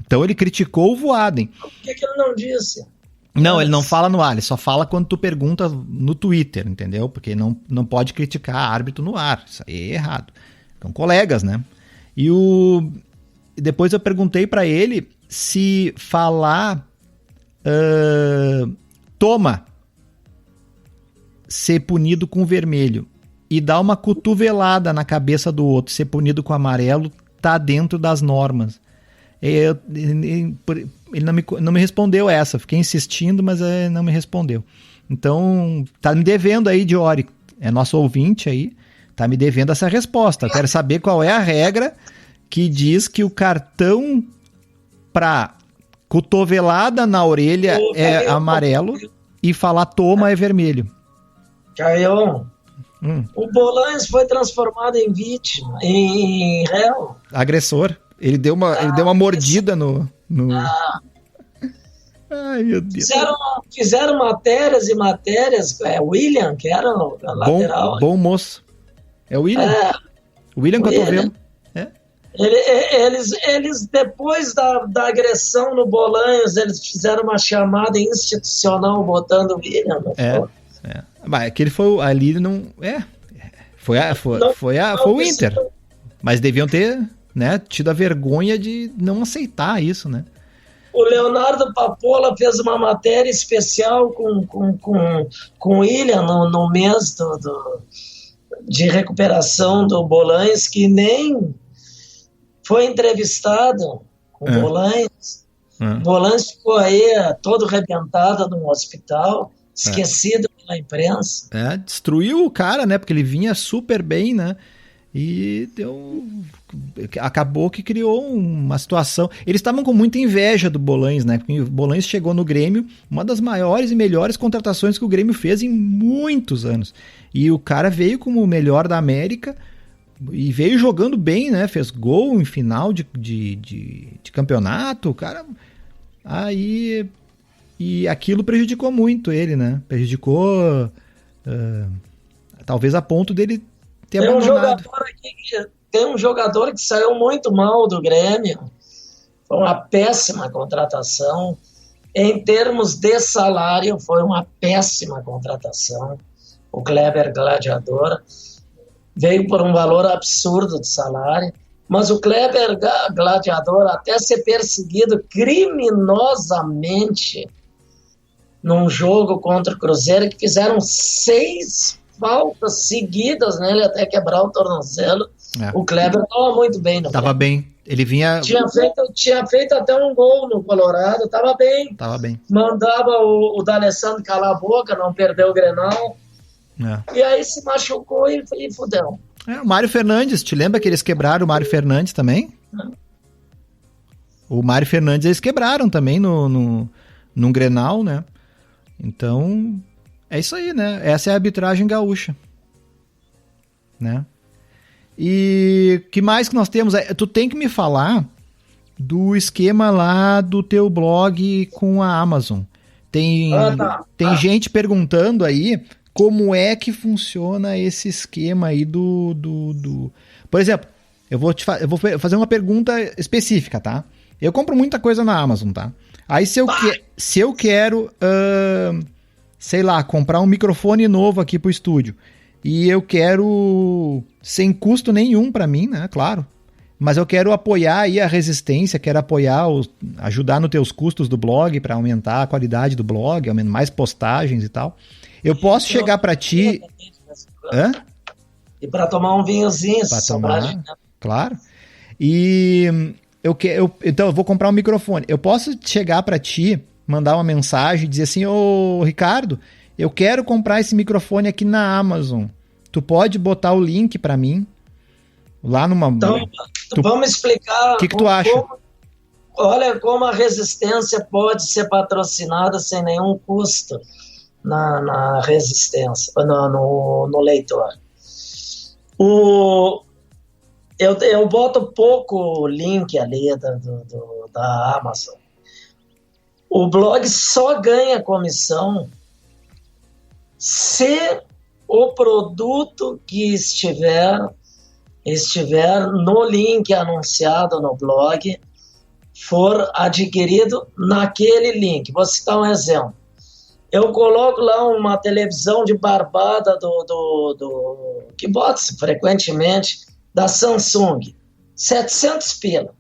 Então ele criticou o Voaden. Por que ele não disse? Não, ele não fala no ar, ele só fala quando tu pergunta no Twitter, entendeu? Porque não pode criticar árbitro no ar, isso aí é errado. Então, colegas, né? E depois eu perguntei pra ele se falar toma ser punido com vermelho e dar uma cotovelada na cabeça do outro, ser punido com amarelo, tá dentro das normas. Ele não me respondeu essa, fiquei insistindo, mas não me respondeu. Então, tá me devendo aí, Diori, é nosso ouvinte aí, tá me devendo essa resposta. Eu quero saber qual é a regra que diz que o cartão pra cotovelada na orelha é amarelo e falar toma é vermelho. Caião, o Bolanes foi transformado em vítima, em réu. Agressor. Ele deu uma mordida no... Ai, meu Deus. Fizeram matérias e matérias. William, que era o lateral. Bom moço. É o William. William Cotovelo. Eles depois da agressão no Bolanhos, eles fizeram uma chamada institucional botando o William. Mas aquele foi ali, não... Foi o Inter. Mas deviam ter... né, tido a vergonha de não aceitar isso, né? O Leonardo Papola fez uma matéria especial com o William no mês de recuperação do Bolanhos, que nem foi entrevistado com o Bolanhos. O Bolanhos ficou aí todo arrebentado num hospital, esquecido pela imprensa. Destruiu o cara, né? Porque ele vinha super bem, né? E acabou que criou uma situação. Eles estavam com muita inveja do Bolanhos, né? Porque o Bolanhos chegou no Grêmio, uma das maiores e melhores contratações que o Grêmio fez em muitos anos. E o cara veio como o melhor da América e veio jogando bem, né? Fez gol em final de campeonato. O cara. Aí. E aquilo prejudicou muito ele, né? Prejudicou. Talvez a ponto dele. Tem um jogador que saiu muito mal do Grêmio. Foi uma péssima contratação. Em termos de salário, foi uma péssima contratação. O Kleber Gladiador veio por um valor absurdo de salário. Mas o Kleber Gladiador, até ser perseguido criminosamente num jogo contra o Cruzeiro, que fizeram 6 faltas seguidas nele até quebrar o tornozelo. O Kleber estava muito bem. Estava bem. Ele vinha... Tinha feito até um gol no Colorado. Estava bem. Mandava o D'Alessandro calar a boca, não perdeu o Grenal. E aí se machucou e fudeu. O Mário Fernandes, te lembra que eles quebraram o Mário Fernandes também? O Mário Fernandes eles quebraram também num Grenal, né? Então... é isso aí, né? Essa é a arbitragem gaúcha, né? E que mais que nós temos? Tu tem que me falar do esquema lá do teu blog com a Amazon. Tem gente perguntando aí como é que funciona esse esquema aí do... Por exemplo, eu vou fazer uma pergunta específica, tá? Eu compro muita coisa na Amazon, tá? Aí se eu quero... sei lá, comprar um microfone novo aqui pro estúdio e eu quero, sem custo nenhum pra mim, né, claro, mas eu quero apoiar aí a resistência, quero ajudar nos teus custos do blog para aumentar a qualidade do blog, aumentar mais postagens e tal. Eu posso chegar para ti... Hã? E para tomar um vinhozinho, para tomar, claro. E então eu vou comprar um microfone. Eu posso chegar para ti, mandar uma mensagem e dizer assim: ô Ricardo, eu quero comprar esse microfone aqui na Amazon. Tu pode botar o link para mim lá numa... Então, vamos explicar... O que tu acha? Olha como a resistência pode ser patrocinada sem nenhum custo na resistência, no leitor. Eu boto pouco link ali da Amazon. O blog só ganha comissão se o produto que estiver no link anunciado no blog for adquirido naquele link. Vou citar um exemplo. Eu coloco lá uma televisão de barbada que bota frequentemente, da Samsung, 700 pila.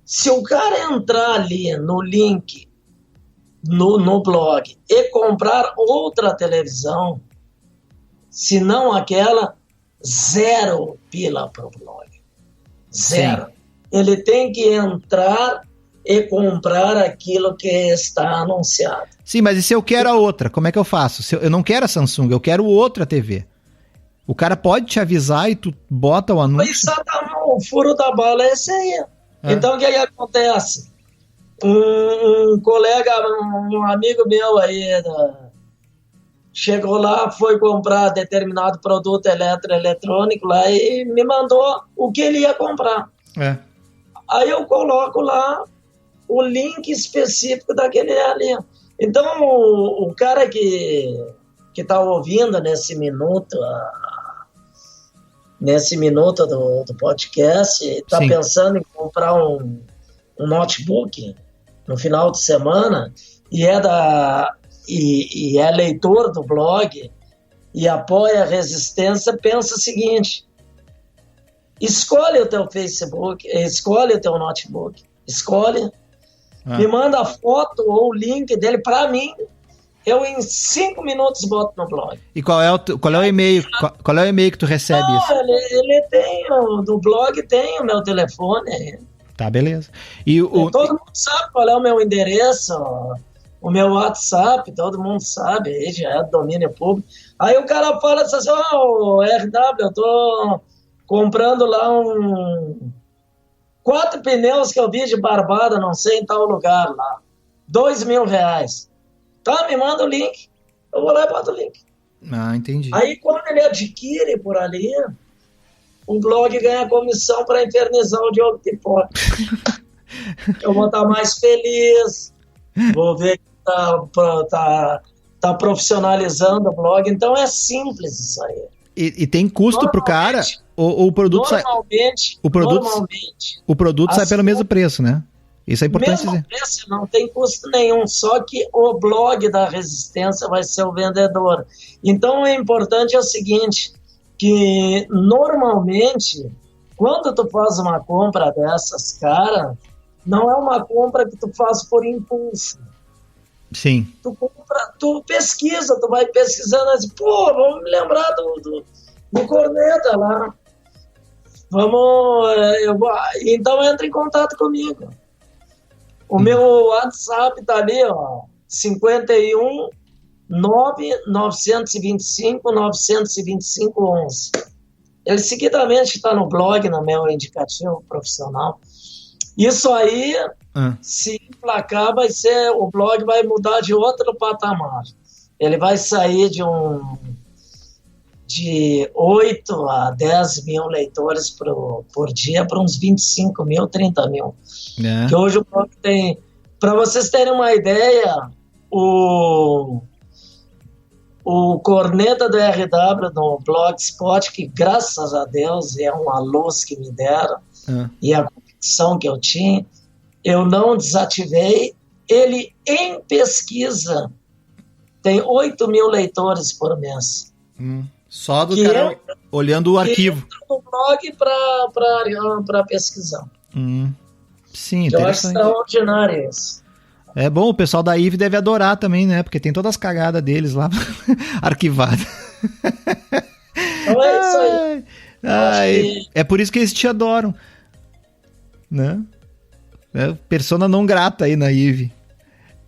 Se o cara entrar ali no link, no blog, e comprar outra televisão, se não aquela, 0 pila para o blog. 0. Sim. Ele tem que entrar e comprar aquilo que está anunciado. Sim, mas e se eu quero a outra? Como é que eu faço? Eu não quero a Samsung, eu quero outra TV. O cara pode te avisar e tu bota o anúncio? O furo da bala é esse aí. Então, o que acontece? Um colega, um amigo meu aí, chegou lá, foi comprar determinado produto eletrônico lá e me mandou o que ele ia comprar. Aí eu coloco lá o link específico daquele ali. Então, o cara que está ouvindo nesse minuto do podcast, está pensando em comprar um notebook no final de semana e é leitor do blog e apoia a resistência, pensa o seguinte: escolhe o teu Facebook, escolhe o teu notebook, me manda a foto ou o link dele para mim, eu em 5 minutos boto no blog. E qual é o e-mail? Qual é o e-mail que tu recebe isso? Ele tem, do blog tem o meu telefone. Tá, beleza. Todo mundo sabe qual é o meu endereço, o meu WhatsApp, todo mundo sabe, aí já é domínio público. Aí o cara fala assim, RW, eu tô comprando lá 4 pneus que eu vi de barbada, não sei, em tal lugar lá. R$2.000. Tá, me manda o link. Eu vou lá e boto o link. Entendi. Aí quando ele adquire por ali, o blog ganha comissão para infernizar o Diogo Pipó. Eu vou estar mais feliz, vou ver que tá profissionalizando o blog. Então é simples isso aí. E tem custo pro cara? Ou o produto normalmente, o produto sai pelo mesmo preço, né? Isso é importante dizer. Preço, não tem custo nenhum, só que o blog da resistência vai ser o vendedor. Então é importante o seguinte, que normalmente, quando tu faz uma compra dessas, cara, não é uma compra que tu faz por impulso. Sim. Tu pesquisa, tu vai pesquisando assim, vamos me lembrar do Corneta lá. Então entra em contato comigo. O meu WhatsApp tá ali, 51 925 925 11. Ele seguidamente está no blog, no meu indicativo profissional. Isso aí, se emplacar, o blog vai mudar de outro patamar. Ele vai sair de 8 a 10 mil leitores por dia para uns 25 mil, 30 mil. Que hoje o blog tem... Para vocês terem uma ideia, o Corneta do RW no Blogspot, que graças a Deus é uma luz que me deram, e a convicção que eu tinha, eu não desativei. Ele, em pesquisa, tem 8 mil leitores por mês. Só do cara olhando o arquivo. No blog para pesquisar. Sim, eu acho interessante. extraordinário isso. É bom, o pessoal da IVE deve adorar também, né? Porque tem todas as cagadas deles lá arquivadas. Então é isso aí. É por isso que eles te adoram, né? É persona não grata aí na IVE.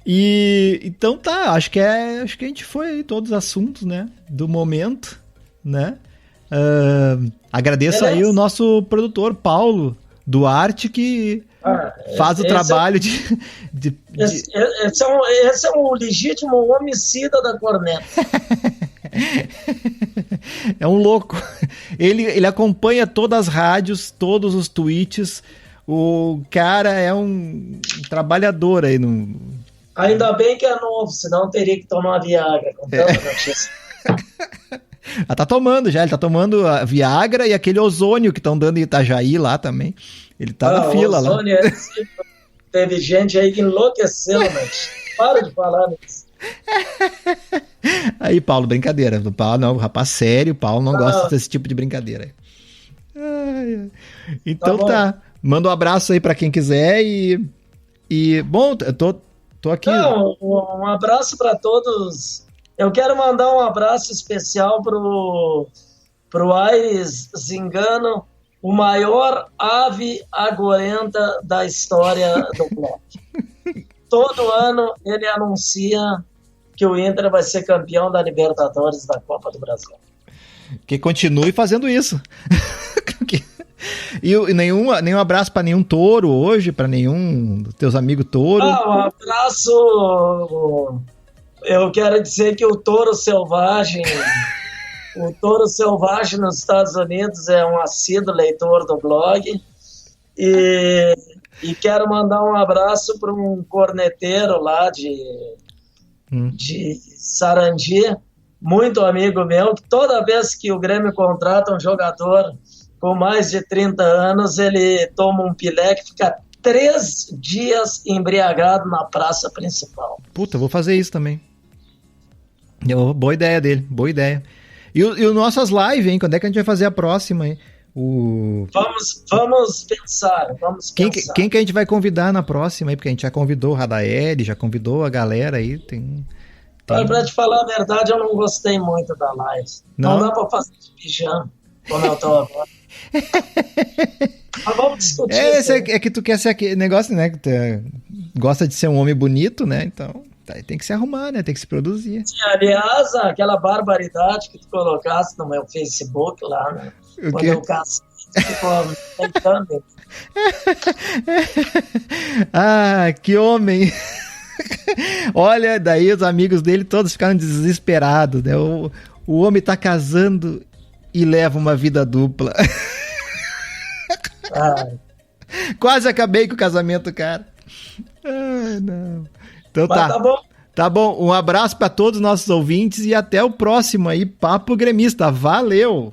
E então tá, acho que a gente foi aí todos os assuntos, né? Do momento, né? Agradeço aí o nosso produtor Paulo Duarte, que faz o trabalho Esse é um legítimo homicida da corneta. É um louco. Ele acompanha todas as rádios, todos os tweets. O cara é um trabalhador aí. Ainda bem que é novo, senão teria que tomar Viagra com tanta notícia. Tá tomando já, ele tá tomando a Viagra e aquele ozônio que estão dando em Itajaí lá também. Ele tá na fila lá. Teve gente aí que enlouqueceu, mas para de falar nisso. Aí, Paulo, brincadeira. O Paulo não, rapaz sério, o Paulo não gosta desse tipo de brincadeira. Então tá. Manda um abraço aí pra quem quiser e bom, eu tô aqui. Não, um abraço pra todos. Eu quero mandar um abraço especial pro Aires Zingano, o maior ave agorenta da história do blog. Todo ano ele anuncia que o Inter vai ser campeão da Libertadores da Copa do Brasil. Que continue fazendo isso. E nenhum abraço para nenhum touro hoje, para nenhum dos teus amigos touro? Um abraço. Eu quero dizer que o touro selvagem nos Estados Unidos é um assíduo leitor do blog. E quero mandar um abraço para um corneteiro lá de Sarandi, muito amigo meu, que toda vez que o Grêmio contrata um jogador com mais de 30 anos, ele toma um pilé que fica 3 dias embriagado na praça principal. Puta, eu vou fazer isso também. Boa ideia dele, boa ideia. E o nossas lives, hein? Quando é que a gente vai fazer a próxima, hein? Vamos pensar. Quem que a gente vai convidar na próxima aí? Porque a gente já convidou o Radaeli, já convidou a galera aí. Pra te falar a verdade, eu não gostei muito da live. Não dá pra fazer de pijama, como eu tô agora. Mas vamos discutir isso. É que tu quer ser aquele negócio, né? Que tu gosta de ser um homem bonito, né? Então tem que se arrumar, né? Tem que se produzir. Sim, aliás, aquela barbaridade que tu colocaste no meu Facebook lá, né? Quando eu casei, ficou tentando. Que homem! Olha, daí os amigos dele todos ficaram desesperados, né? O homem tá casando e leva uma vida dupla. Quase acabei com o casamento, cara. Não. Então tá bom. Tá bom, um abraço para todos os nossos ouvintes e até o próximo aí, Papo Gremista. Valeu!